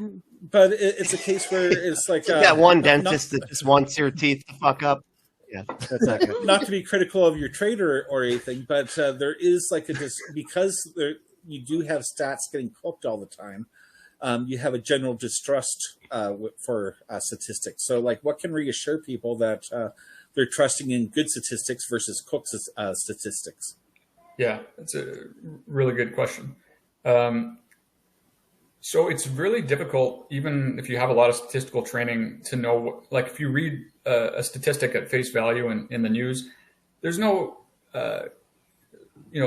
But it's a case where it's like that one dentist that just wants your teeth to fuck up. Yeah, that's not good. Not to be critical of your trade or anything, but there is like because you do have stats getting cooked all the time. You have a general distrust for statistics. So, like, what can reassure people that they're trusting in good statistics versus cooked statistics? Yeah, that's a really good question. So it's really difficult, even if you have a lot of statistical training, to know, like, if you read a statistic at face value in the news, there's no,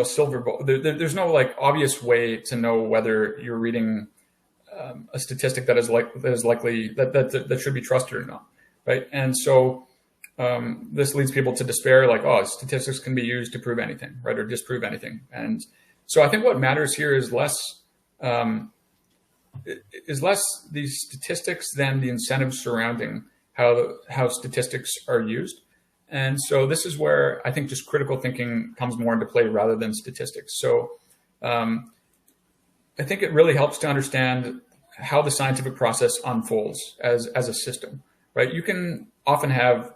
silver bullet. There's no like obvious way to know whether you're reading a statistic that is likely that should be trusted or not, right? And so this leads people to despair, like, oh, statistics can be used to prove anything, right, or disprove anything. And so I think what matters here is less the statistics than the incentives surrounding how statistics are used. And so this is where I think just critical thinking comes more into play rather than statistics. So I think it really helps to understand how the scientific process unfolds as a system, right? You can often have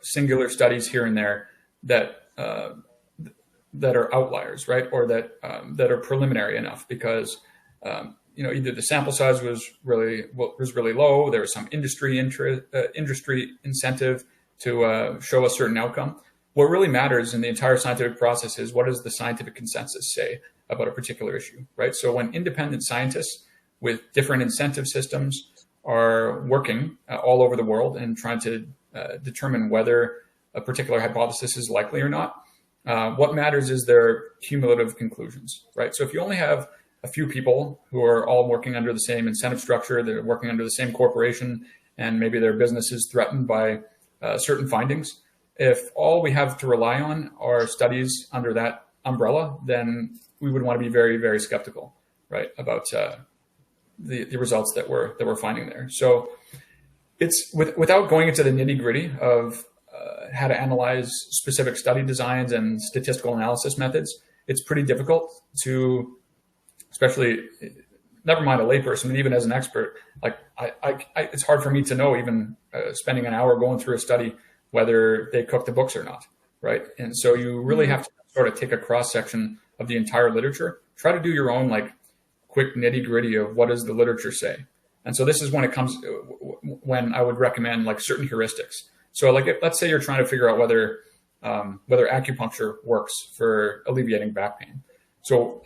singular studies here and there that are outliers, right? Or that are preliminary enough because either the sample size was really low, there was some industry incentive to show a certain outcome. What really matters in the entire scientific process is what does the scientific consensus say about a particular issue, right? So when independent scientists with different incentive systems are working all over the world and trying to determine whether a particular hypothesis is likely or not, what matters is their cumulative conclusions, right? So if you only have a few people who are all working under the same incentive structure, they're working under the same corporation, and maybe their business is threatened by certain findings, if all we have to rely on are studies under that umbrella, then we would want to be very, very skeptical, right, about the results that we're finding there. So it's without going into the nitty gritty of how to analyze specific study designs and statistical analysis methods, it's pretty difficult to, especially, never mind a layperson, but even as an expert, like it's hard for me to know, even spending an hour going through a study, whether they cook the books or not, right? And so you really have to sort of take a cross section of the entire literature, try to do your own like quick nitty gritty of what does the literature say. And so this is when I would recommend like certain heuristics. So like let's say you're trying to figure out whether acupuncture works for alleviating back pain. So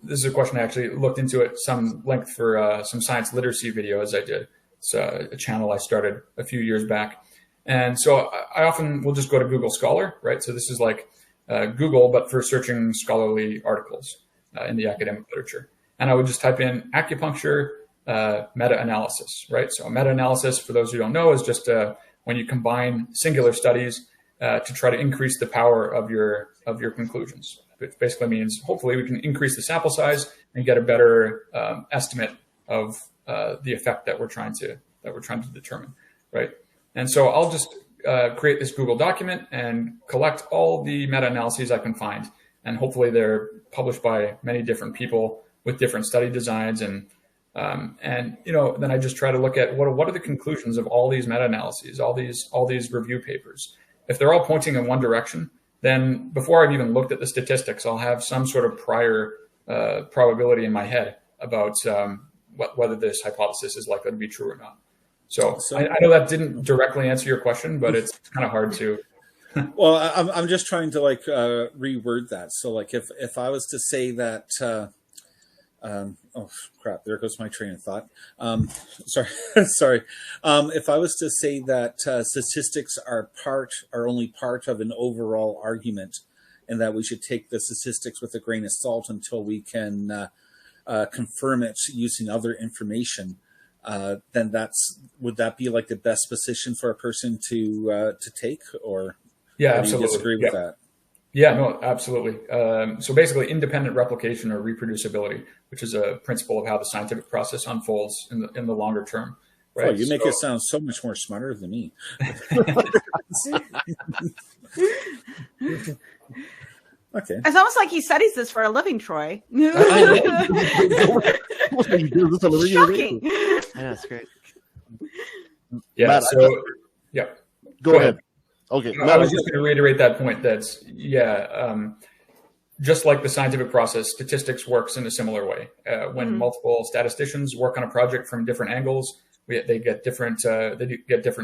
this is a question I actually looked into at some length for some science literacy videos I did. It's a channel I started a few years back. And so I often will just go to Google Scholar, right? So this is like Google, but for searching scholarly articles in the academic literature. and I would just type in acupuncture meta-analysis, right? So a meta-analysis, for those who don't know, is just when you combine singular studies to try to increase the power of your conclusions. It basically means hopefully we can increase the sample size and get a better estimate of the effect that we're trying to determine, right? And so I'll just create this Google document and collect all the meta-analyses I can find, and hopefully they're published by many different people with different study designs, and then I just try to look at what are the conclusions of all these meta-analyses, all these review papers. If they're all pointing in one direction, then before I've even looked at the statistics, I'll have some sort of prior probability in my head about whether this hypothesis is likely to be true or not. So I know that didn't directly answer your question, but it's kind of hard to. Well, I'm just trying to reword that. So if I was to say that, oh crap, there goes my train of thought. Sorry. If I was to say that statistics are only part of an overall argument, and that we should take the statistics with a grain of salt until we can confirm it using other information, then would that be like the best position for a person to take, or yeah, do absolutely. you disagree with that? Yeah, no, absolutely. So basically, independent replication or reproducibility, which is a principle of how the scientific process unfolds in the longer term. Right? Oh, you make it sound so much more smarter than me. Okay. It's almost like he studies this for a living, Troy. Shocking. I know, it's great. Yeah. Matt, so, yeah. Go ahead. Okay. I was just going to reiterate that point. That's just like the scientific process, statistics works in a similar way. When multiple statisticians work on a project from different angles, they get different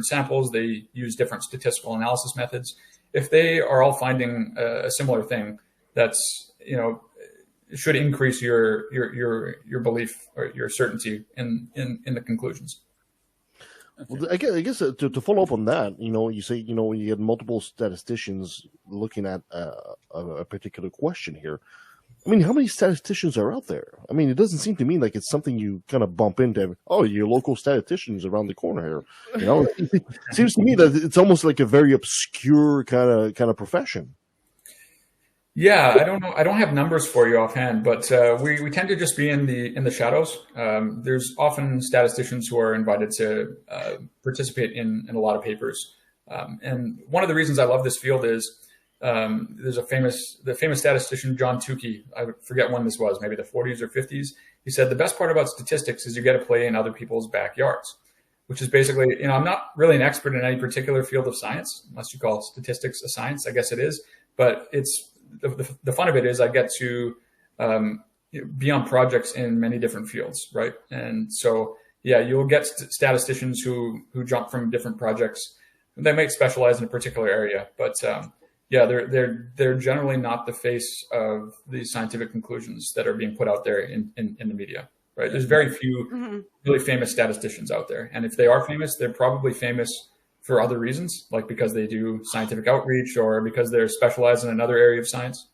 samples. They use different statistical analysis methods. If they are all finding a similar thing, that's should increase your belief or your certainty in the conclusions. Well, I guess to follow up on that, you say you get multiple statisticians looking at a particular question here. I mean, how many statisticians are out there? I mean, it doesn't seem to me like it's something you kind of bump into. Oh, your local statisticians around the corner here. It seems to me that it's almost like a very obscure kind of profession. Yeah, I don't know. I don't have numbers for you offhand, but we tend to just be in the shadows. There's often statisticians who are invited to participate in a lot of papers. And one of the reasons I love this field is there's the famous statistician John Tukey. I forget when this was, maybe the 40s or 50s. He said the best part about statistics is you get to play in other people's backyards, which is basically, I'm not really an expert in any particular field of science, unless you call statistics a science. I guess it is, but it's the fun of it is I get to be on projects in many different fields, right? And so, yeah, you'll get statisticians who jump from different projects. They might specialize in a particular area, but yeah, they're generally not the face of the scientific conclusions that are being put out there in the media, right? There's very few really famous statisticians out there, and if they are famous, they're probably famous for other reasons, like because they do scientific outreach or because they're specialized in another area of science.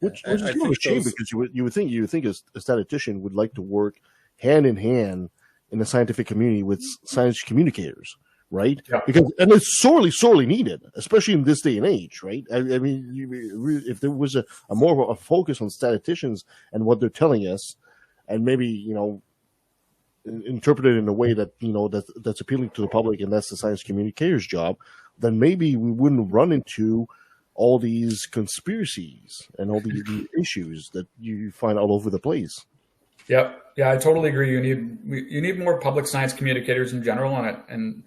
Which is kind of a shame, because you would think a statistician would like to work hand in hand in the scientific community with science communicators, right? Yeah. And it's sorely needed, especially in this day and age, right? I mean, if there was a more of a focus on statisticians and what they're telling us, and maybe interpreted in a way that that's appealing to the public, and that's the science communicator's job, then maybe we wouldn't run into all these conspiracies and all the issues that you find all over the place. Yep. Yeah, I totally agree. You need more public science communicators in general on it, and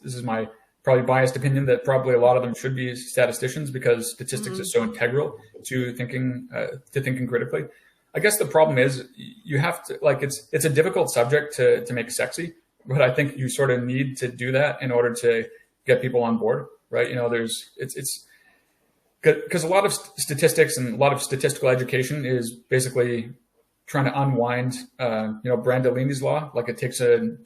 this is my probably biased opinion that probably a lot of them should be statisticians, because statistics is so integral to thinking critically. I guess the problem is you have to, it's a difficult subject to make sexy, but I think you sort of need to do that in order to get people on board, right? It's because a lot of statistics and a lot of statistical education is basically trying to unwind, Brandolini's law. Like it takes an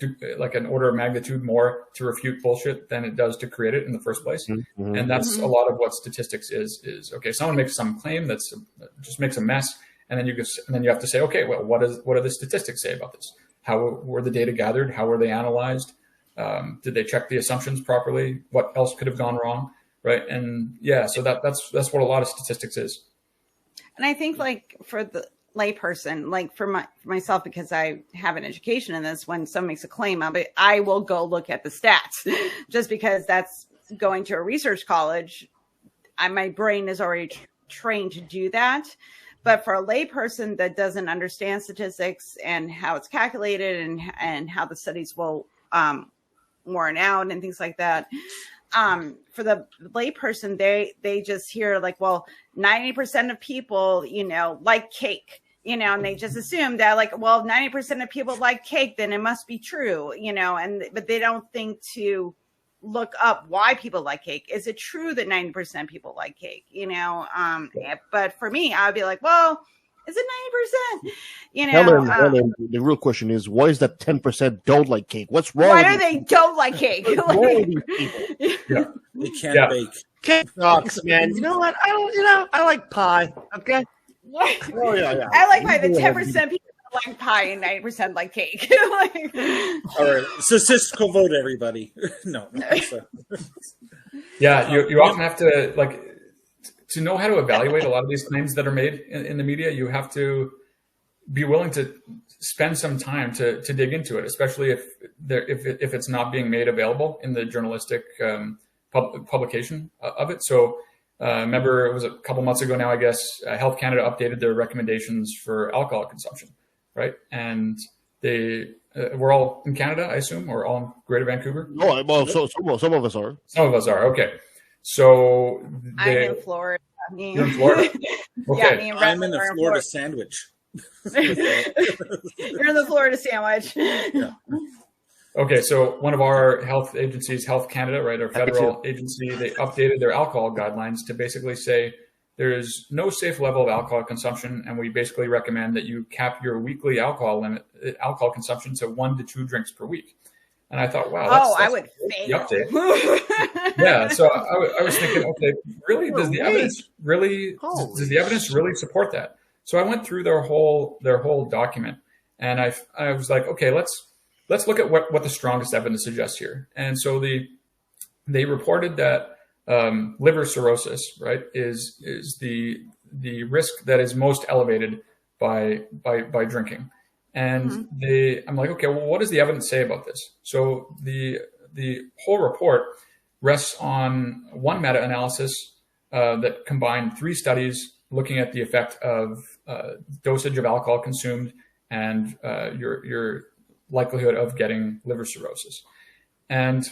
order of magnitude more to refute bullshit than it does to create it in the first place. Mm-hmm. And that's a lot of what statistics is okay, someone makes some claim that just makes a mess, And then you have to say, okay, well, what do the statistics say about this? How were the data gathered? How were they analyzed? Did they check the assumptions properly? What else could have gone wrong? Right. And yeah, so that's what a lot of statistics is. And I think like for the layperson, like for myself, because I have an education in this, when someone makes a claim of it, I will go look at the stats just because that's going to a research college. My brain is already trained to do that. But for a layperson that doesn't understand statistics and how it's calculated and how the studies will warrant out and things like that, for the layperson, they just hear like, well, 90% of people, like cake, and they just assume that like, well, 90% of people like cake, then it must be true, but they don't think to look up why people like cake. Is it true that 90% people like cake? But for me, I'd be like, well, is it 90%? Helen, the real question is, why is that 10% don't like cake? What's wrong? Why do they don't like cake? Yeah. They can't bake. Cake sucks, man. You know what? I like pie. Okay. Oh yeah. I like pie. The 10% people like pie and 90% like cake. All right, statistical vote, everybody. No. Yeah, you often have to to know how to evaluate a lot of these claims that are made in the media. You have to be willing to spend some time to dig into it, especially if it's not being made available in the journalistic publication of it. So remember, it was a couple months ago now, I guess, Health Canada updated their recommendations for alcohol consumption, right? And we're all in Canada, I assume, or all in Greater Vancouver? No, well, some of us are. Some of us are, okay. So I'm in Florida. You're in Florida? Okay. Yeah, I'm in the Florida sandwich. You're in the Florida sandwich. Yeah. Okay, so one of our health agencies, Health Canada, right, our federal agency, they updated their alcohol guidelines to basically say there is no safe level of alcohol consumption, and we basically recommend that you cap your weekly alcohol consumption to 1 to 2 drinks per week. And I thought, wow, that's I would fail. Update. Yeah, so I was thinking, okay, really, does the evidence really support that? So I went through their whole document, and I was like, okay, let's look at what the strongest evidence suggests here. And so they reported that liver cirrhosis, right, is the risk that is most elevated by drinking. And I'm like, okay, well, what does the evidence say about this? So the whole report rests on one meta-analysis that combined 3 studies looking at the effect of dosage of alcohol consumed and your likelihood of getting liver cirrhosis. And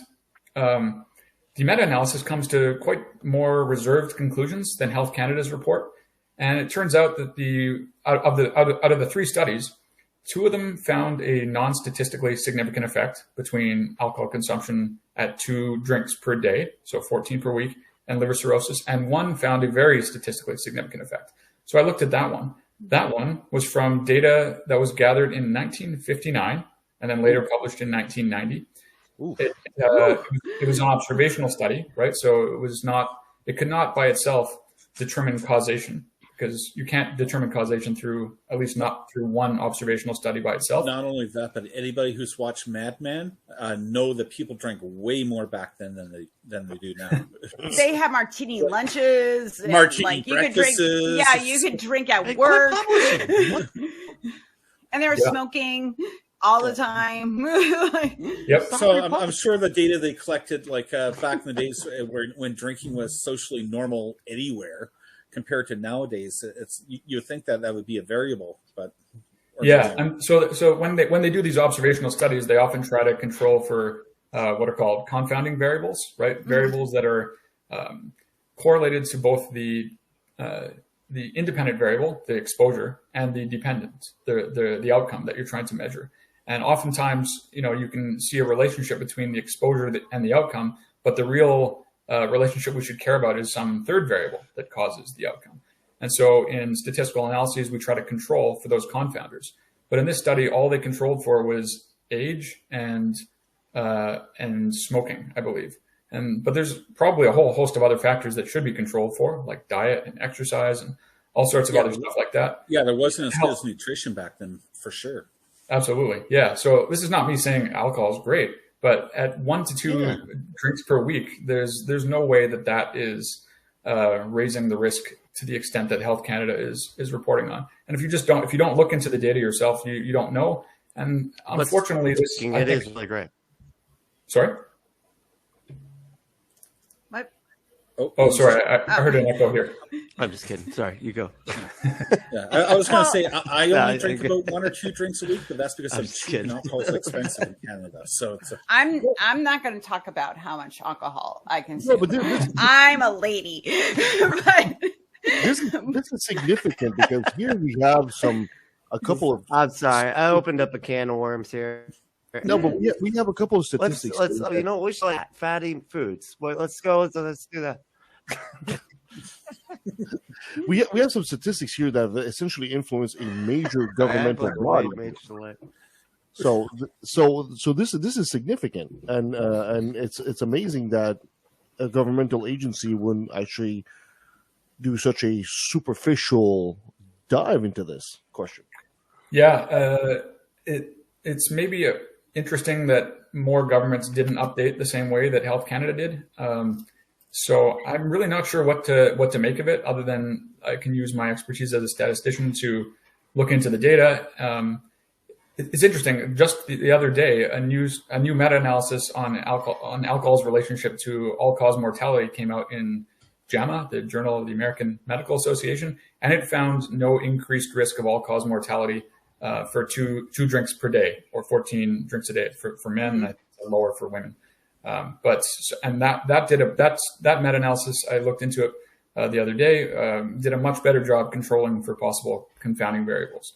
the meta-analysis comes to quite more reserved conclusions than Health Canada's report. And it turns out that out of the 3 studies, 2 of them found a non-statistically significant effect between alcohol consumption at 2 drinks per day, so 14 per week, and liver cirrhosis, and 1 found a very statistically significant effect. So I looked at that one. That one was from data that was gathered in 1959 and then later published in 1990. It was an observational study, right? So it could not by itself determine causation, because you can't determine causation at least not through one observational study by itself. Not only that, but anybody who's watched Mad Men know that people drank way more back then than they do now. They have martini lunches, martini breakfasts. You could drink at work, and they were smoking all the time. Yep. So I'm sure the data they collected, back in the days when drinking was socially normal anywhere, compared to nowadays, you think that would be a variable, but yeah. And so when they do these observational studies, they often try to control for what are called confounding variables, right? Mm-hmm. Variables that are correlated to both the independent variable, the exposure, and the dependent, the outcome that you're trying to measure. And oftentimes, you can see a relationship between the exposure and the outcome, but the real relationship we should care about is some third variable that causes the outcome. And so in statistical analyses, we try to control for those confounders. But in this study, all they controlled for was age and smoking, I believe. But there's probably a whole host of other factors that should be controlled for, like diet and exercise and all sorts of other stuff like that. Yeah, there wasn't as good as nutrition back then, for sure. Absolutely. Yeah. So this is not me saying alcohol is great, but at 1 to 2 drinks per week, there's no way that is raising the risk to the extent that Health Canada is reporting on. And if you don't look into the data yourself, you don't know. And unfortunately, it is really great. Sorry? What? Oh, sorry. I heard an echo here. I'm just kidding. Sorry, you go. Yeah, I was going to say I only drink about 1 or 2 drinks a week, but that's because I'm cheap and alcohol is expensive in Canada. So I'm not going to talk about how much alcohol I consume. No, but I'm a lady. But this is significant because here we have a couple of. I'm sorry, I opened up a can of worms here. No, but we have a couple of statistics. Let's we should like fatty foods. Well, let's go. Let's do that. we have some statistics here that essentially influence a major governmental body. So this is significant, and it's amazing that a governmental agency wouldn't actually do such a superficial dive into this question. Yeah, it's maybe interesting that more governments didn't update the same way that Health Canada did. So I'm really not sure what to make of it, other than I can use my expertise as a statistician to look into the data. It's interesting. Just the other day, a new meta-analysis on alcohol's relationship to all-cause mortality came out in JAMA, the Journal of the American Medical Association, and it found no increased risk of all-cause mortality for two drinks per day, or 14 drinks a day for men, and lower for women. That meta-analysis, I looked into it the other day, did a much better job controlling for possible confounding variables.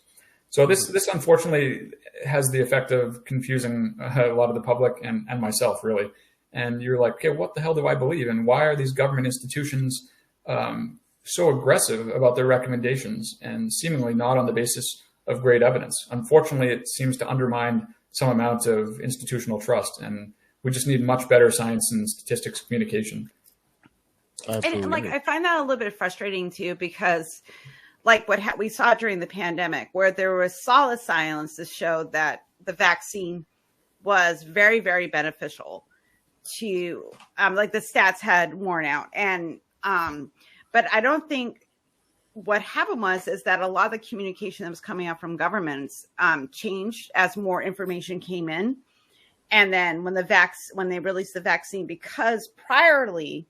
So this unfortunately has the effect of confusing a lot of the public and myself, really. And you're like, okay, what the hell do I believe? And why are these government institutions so aggressive about their recommendations and seemingly not on the basis of great evidence? Unfortunately, it seems to undermine some amount of institutional trust, and we just need much better science and statistics communication. And like, I find that a little bit frustrating too, because like what we saw during the pandemic, where there was solid science to show that the vaccine was very, very beneficial to, like the stats had worn out. And, but I don't think what happened is that a lot of the communication that was coming out from governments changed as more information came in. And then when they released the vaccine, because priorly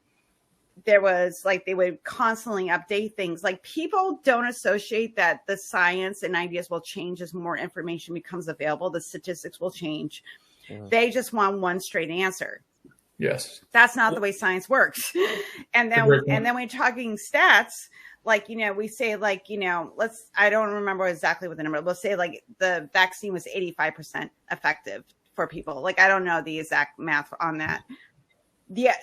there was like, they would constantly update things. Like, people don't associate that the science and ideas will change as more information becomes available. The statistics will change. Yeah. They just want one straight answer. Yes. That's not the way science works. And then when you're talking stats, like, we say like, I don't remember exactly what the number, we'll say like the vaccine was 85% effective for people. Like, I don't know the exact math on that. Yeah.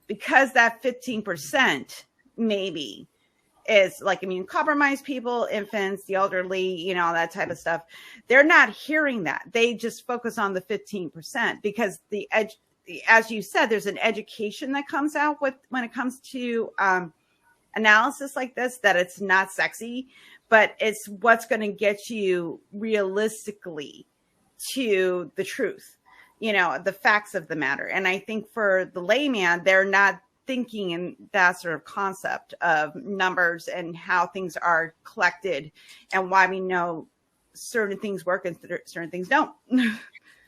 Because that 15% maybe is like immune compromised people, infants, the elderly, that type of stuff. They're not hearing that. They just focus on the 15% because as you said, there's an education that comes out when it comes to analysis like this, that it's not sexy, but it's what's going to get you realistically to the truth, the facts of the matter. And I think for the layman, they're not thinking in that sort of concept of numbers and how things are collected and why we know certain things work and certain things don't.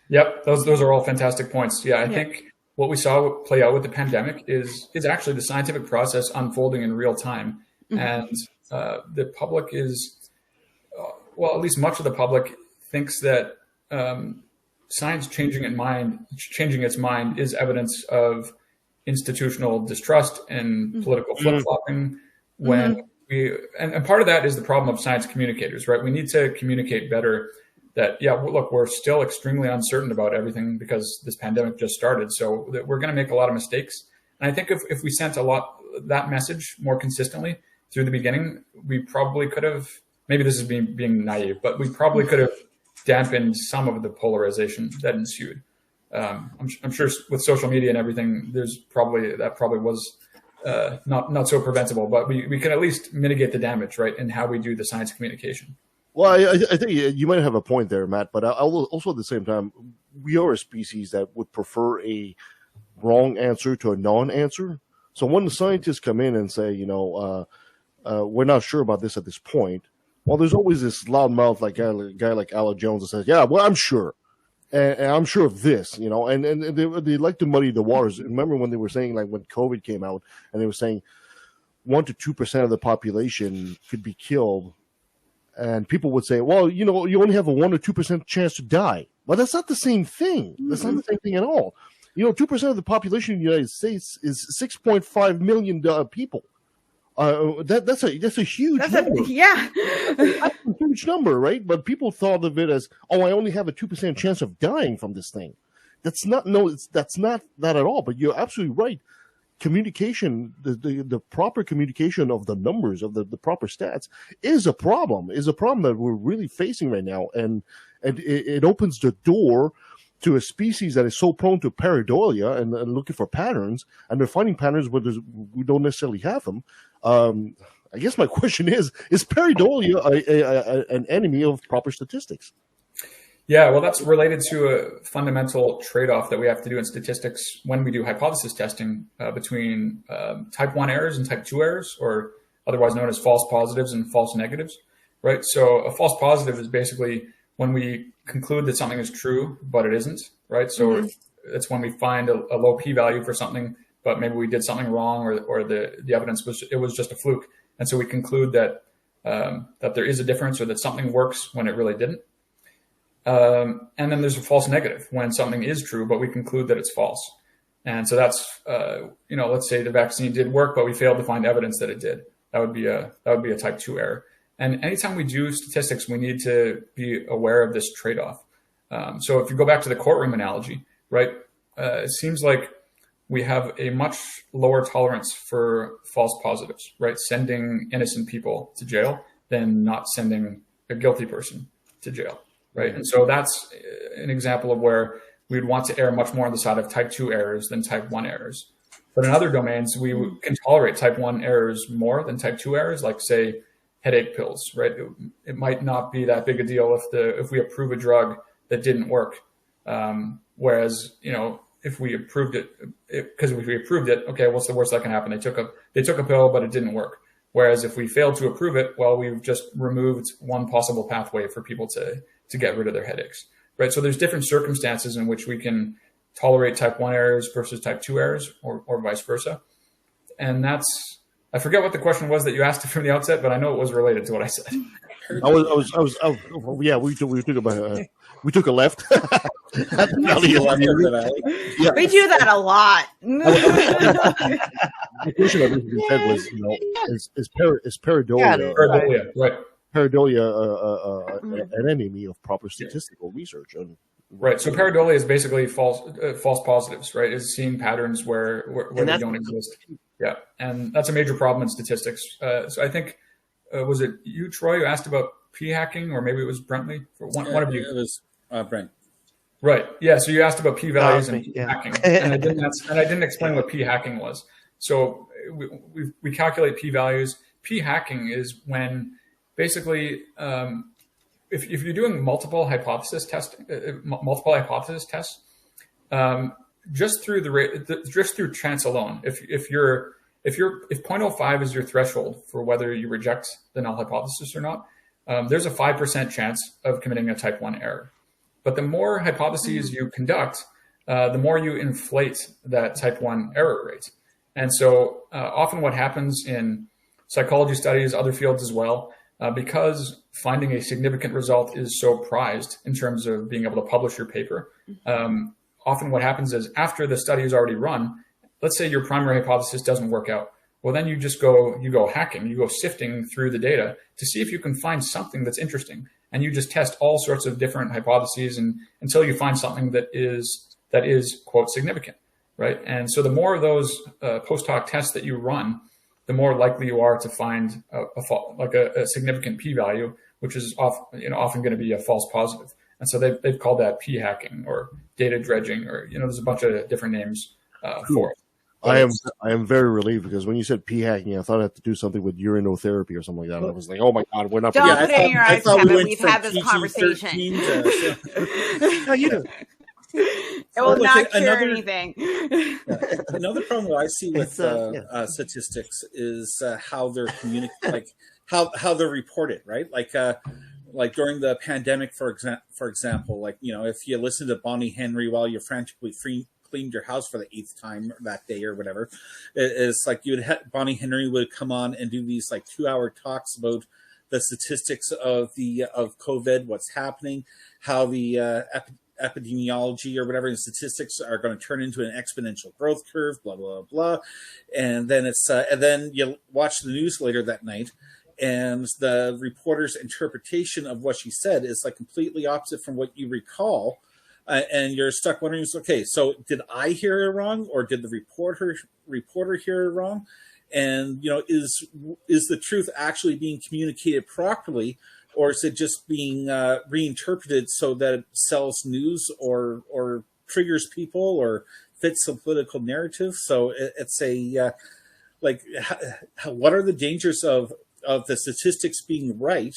Yep. Those are all fantastic points. Yeah. I think what we saw play out with the pandemic is actually the scientific process unfolding in real time. Mm-hmm. And the public is, well, at least much of the public thinks that science changing its mind is evidence of institutional distrust and political flip-flopping. When and part of that is the problem of science communicators, right? We need to communicate better that, look, we're still extremely uncertain about everything because this pandemic just started. So we're going to make a lot of mistakes. And I think if we sent that message more consistently through the beginning, we probably could have, maybe this is being naive, but we probably could have dampened some of the polarization that ensued. I'm sure with social media and everything, that probably was not so preventable, but we can at least mitigate the damage, right, in how we do the science communication. Well, I think you might have a point there, Matt, but also at the same time, we are a species that would prefer a wrong answer to a non-answer. So when the scientists come in and say, we're not sure about this at this point, well, there's always this loudmouth guy like Alex Jones that says, yeah, well, I'm sure. And I'm sure of this, and they like to muddy the waters. Remember when they were saying, like, when COVID came out and they were saying 1 to 2% of the population could be killed. And people would say, well, you only have a 1 or 2% chance to die. Well, that's not the same thing. That's not the same thing at all. 2% of the population in the United States is 6.5 million people. That's a huge number. That's a huge number, right? But people thought of it as, I only have a 2% chance of dying from this thing. That's not that at all. But you're absolutely right. Communication, the proper communication of the numbers, of the proper stats, is a problem that we're really facing right now, and it opens the door to a species that is so prone to pareidolia and looking for patterns, and they're finding patterns where we don't necessarily have them. I guess my question is pareidolia an enemy of proper statistics? Yeah, well, that's related to a fundamental trade-off that we have to do in statistics when we do hypothesis testing between type 1 errors and type 2 errors, or otherwise known as false positives and false negatives, right? So a false positive is basically when we conclude that something is true, but it isn't, right? So it's when we find a low p-value for something, but maybe we did something wrong, or the evidence was just a fluke. And so we conclude that there is a difference, or that something works when it really didn't. And then there's a false negative when something is true, but we conclude that it's false. And so that's, let's say the vaccine did work, but we failed to find evidence that it did. That would be a type 2 error. And anytime we do statistics, we need to be aware of this trade-off. So if you go back to the courtroom analogy, right, it seems like we have a much lower tolerance for false positives, right? Sending innocent people to jail than not sending a guilty person to jail, right? And so that's an example of where we'd want to err much more on the side of type 2 errors than type 1 errors. But in other domains, we can tolerate type 1 errors more than type 2 errors, like, say, headache pills, right? It might not be that big a deal if we approve a drug that didn't work. Whereas, if we approved it, because if we approved it, okay, what's the worst that can happen? They took a pill, but it didn't work. Whereas if we failed to approve it, well, we've just removed one possible pathway for people to get rid of their headaches, right? So there's different circumstances in which we can tolerate type 1 errors versus type 2 errors, or vice versa. And I forget what the question was that you asked from the outset, but I know it was related to what I said. We took a left. We do that a lot. The question that you said was, is pareidolia, right? Pareidolia an enemy of proper statistical research? Right. So pareidolia is basically false positives, right? Is seeing patterns where they don't exist. Yeah, and that's a major problem in statistics. So I think was it you, Troy, who asked about p-hacking, or maybe it was Brentley? One of you. It was Brent. Right. Yeah. So you asked about p-values and p-hacking, and I didn't explain what p-hacking was. So we calculate p-values. P-hacking is when basically if you're doing multiple hypothesis tests, just through chance alone, if 0.05 is your threshold for whether you reject the null hypothesis or not, there's a 5% chance of committing a type 1 error. But the more hypotheses you conduct, the more you inflate that type 1 error rate. And so often what happens in psychology studies, other fields as well, because finding a significant result is so prized in terms of being able to publish your paper, often what happens is after the study is already run, let's say your primary hypothesis doesn't work out. Well, then you go hacking, you go sifting through the data to see if you can find something that's interesting. And you just test all sorts of different hypotheses until you find something that is quote significant, right? And so the more of those post hoc tests that you run, the more likely you are to find a significant p-value, which is often going to be a false positive. And so they've called that p-hacking or data dredging, or there's a bunch of different names for it. I am very relieved because when you said pee hacking, I thought it had to do something with urinotherapy or something like that. I was like, oh my god, we're not. Don't put it in your eyes, Kevin. We've had this conversation. No, you do. It will not cure anything. Another problem that I see with statistics is how they're communicated, how they're reported, right? Like during the pandemic, for example, like, you know, if you listen to Bonnie Henry while you're frantically cleaned your house for the 8th time that day or whatever, it's like Bonnie Henry would come on and do these like 2-hour talks about the statistics of COVID, what's happening, how the epidemiology or whatever, and statistics are going to turn into an exponential growth curve, blah blah blah, and then and then you watch the news later that night, and the reporter's interpretation of what she said is like completely opposite from what you recall, and you're stuck wondering, okay, so did I hear it wrong, or did the reporter hear it wrong? And, you know, is the truth actually being communicated properly, or is it just being reinterpreted so that it sells news or triggers people or fits a political narrative? So it's what are the dangers of the statistics being right,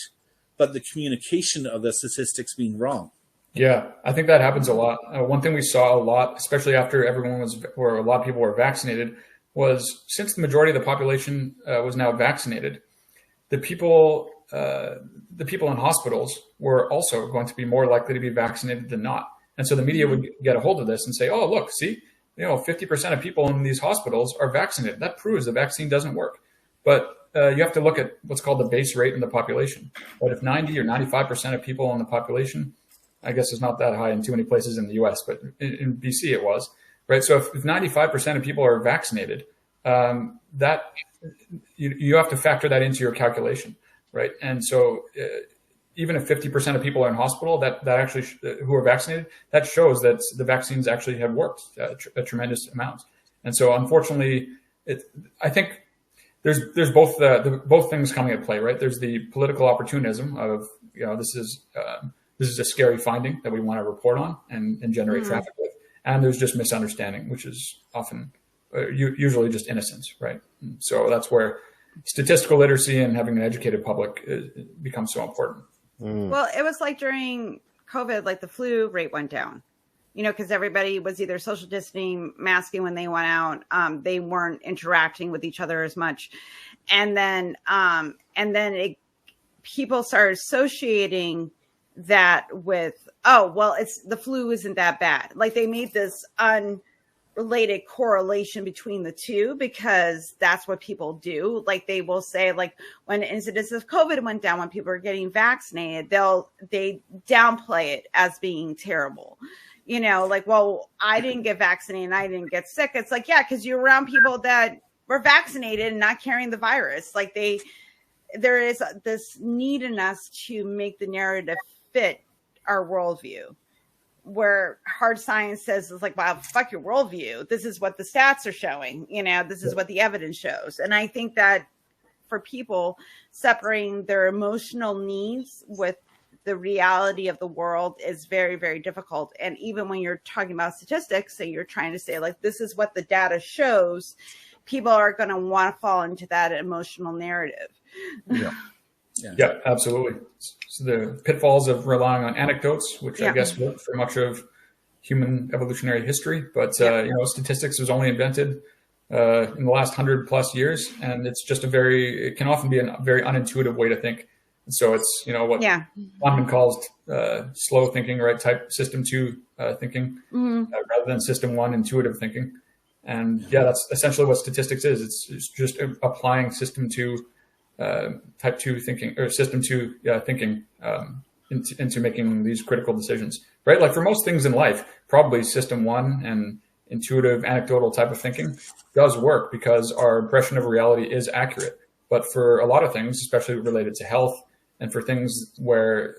but the communication of the statistics being wrong? Yeah, I think that happens a lot. One thing we saw a lot, especially after a lot of people were vaccinated, was since the majority of the population was now vaccinated, the people in hospitals were also going to be more likely to be vaccinated than not. And so the media would get a hold of this and say, oh, look, see, 50% of people in these hospitals are vaccinated. That proves the vaccine doesn't work. But you have to look at what's called the base rate in the population. But if 90 or 95% of people in the population, I guess it's not that high in too many places in the US, but in BC it was, right? So if 95% of people are vaccinated, that you have to factor that into your calculation, right? And so even if 50% of people are in hospital that actually who are vaccinated, that shows that the vaccines actually have worked a tremendous amount. And so unfortunately, I think there's both things coming at play, right? There's the political opportunism of, this is a scary finding that we want to report on and generate traffic with. And there's just misunderstanding, which is often usually just innocence, right? And so that's where statistical literacy and having an educated public becomes so important. Well, it was like during COVID, like the flu rate went down, because everybody was either social distancing, masking when they went out. They weren't interacting with each other as much. And then people started associating that with, oh, well, the flu isn't that bad. Like they made this unrelated correlation between the two because that's what people do. Like they will say, like when incidence of COVID went down, when people are getting vaccinated, they downplay it as being terrible. Like, well, I didn't get vaccinated and I didn't get sick. It's like, yeah, because you're around people that were vaccinated and not carrying the virus. Like there is this need in us to make the narrative fit our worldview, where hard science says it's like, wow, fuck your worldview. This is what the stats are showing. This is what the evidence shows. And I think that for people, separating their emotional needs with the reality of the world is very, very difficult. And even when you're talking about statistics and you're trying to say, like, this is what the data shows, people are going to want to fall into that emotional narrative. Yeah, absolutely. So the pitfalls of relying on anecdotes, which I guess worked for much of human evolutionary history, but statistics was only invented in the last 100+ years, and it's just it can often be a very unintuitive way to think. And so it's what Kahneman calls slow thinking, right? Type system 2 thinking, rather than system 1 intuitive thinking. And that's essentially what statistics is. It's just applying system 2. Type 2 thinking or system 2 thinking into making these critical decisions, right? Like for most things in life, probably system 1 and intuitive anecdotal type of thinking does work because our impression of reality is accurate. But for a lot of things, especially related to health and for things where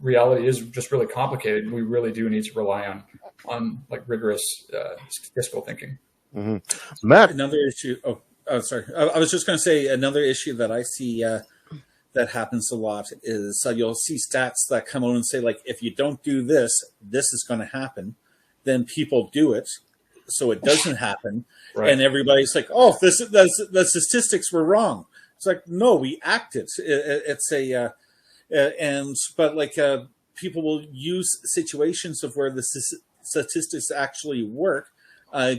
reality is just really complicated, we really do need to rely on like rigorous statistical thinking. Matt, another issue. Oh, sorry. I was just going to say another issue that I see that happens a lot is you'll see stats that come out and say, like, if you don't do this, this is going to happen. Then people do it. so it doesn't happen. Right. And everybody's like, oh, the statistics were wrong. It's like, no, we acted. People will use situations of where the statistics actually work,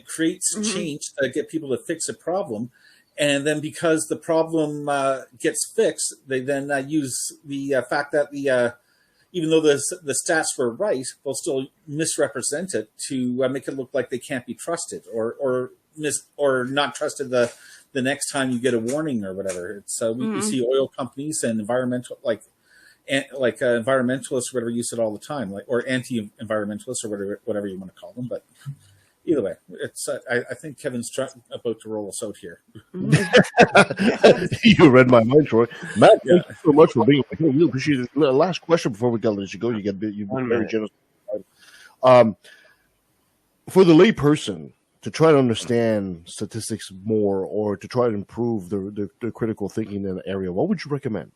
create change, get people to fix a problem. And then because the problem gets fixed, they then use the fact that even though the stats were right, they'll still misrepresent it to make it look like they can't be trusted or not trusted the next time you get a warning or whatever. It's we see oil companies and environmentalists, whatever, use it all the time, or anti-environmentalists or whatever you want to call them. But either way, it's I think Kevin's about to roll us out here. You read my mind, Troy. Matt, thank you so much for being here. We appreciate it. Last question before we let you go. You've been very generous. For the lay person to try to understand statistics more, or to try to improve the critical thinking in the area, what would you recommend?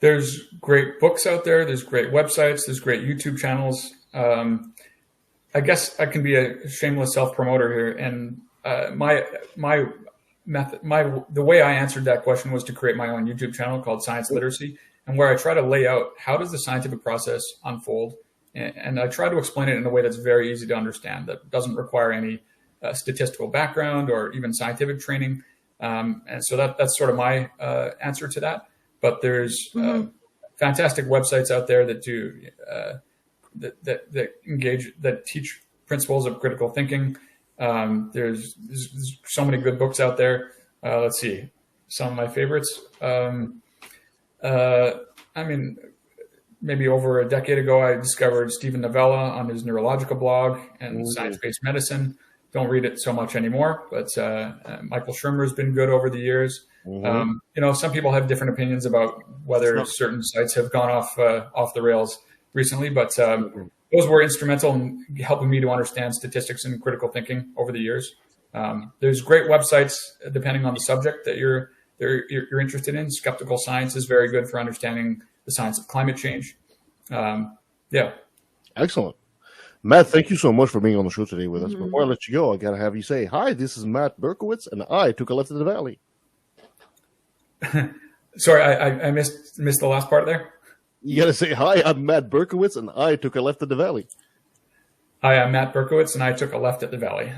There's great books out there. There's great websites. There's great YouTube channels. I guess I can be a shameless self-promoter here, and the way I answered that question was to create my own YouTube channel called Science Literacy, and where I try to lay out how does the scientific process unfold, and I try to explain it in a way that's very easy to understand, that doesn't require any statistical background or even scientific training, and so that's sort of my answer to that. But there's fantastic websites out there that do that engage, that teach principles of critical thinking. There's so many good books out there. Let's see, some of my favorites. Maybe over a decade ago, I discovered Stephen Novella on his neurological blog and science-based medicine. Don't read it so much anymore, but Michael Shermer's been good over the years. Some people have different opinions about whether certain sites have gone off the rails recently, but those were instrumental in helping me to understand statistics and critical thinking over the years. There's great websites depending on the subject that you're interested in. Skeptical Science is very good for understanding the science of climate change. Excellent. Matt, thank you so much for being on the show today with us. Before I let you go, I got to have you say, hi, this is Matt Berkowitz, and I took a left in the valley. Sorry, I missed the last part there. You got to say, hi, I'm Matt Berkowitz, and I took a left at the valley. Hi, I'm Matt Berkowitz, and I took a left at the valley.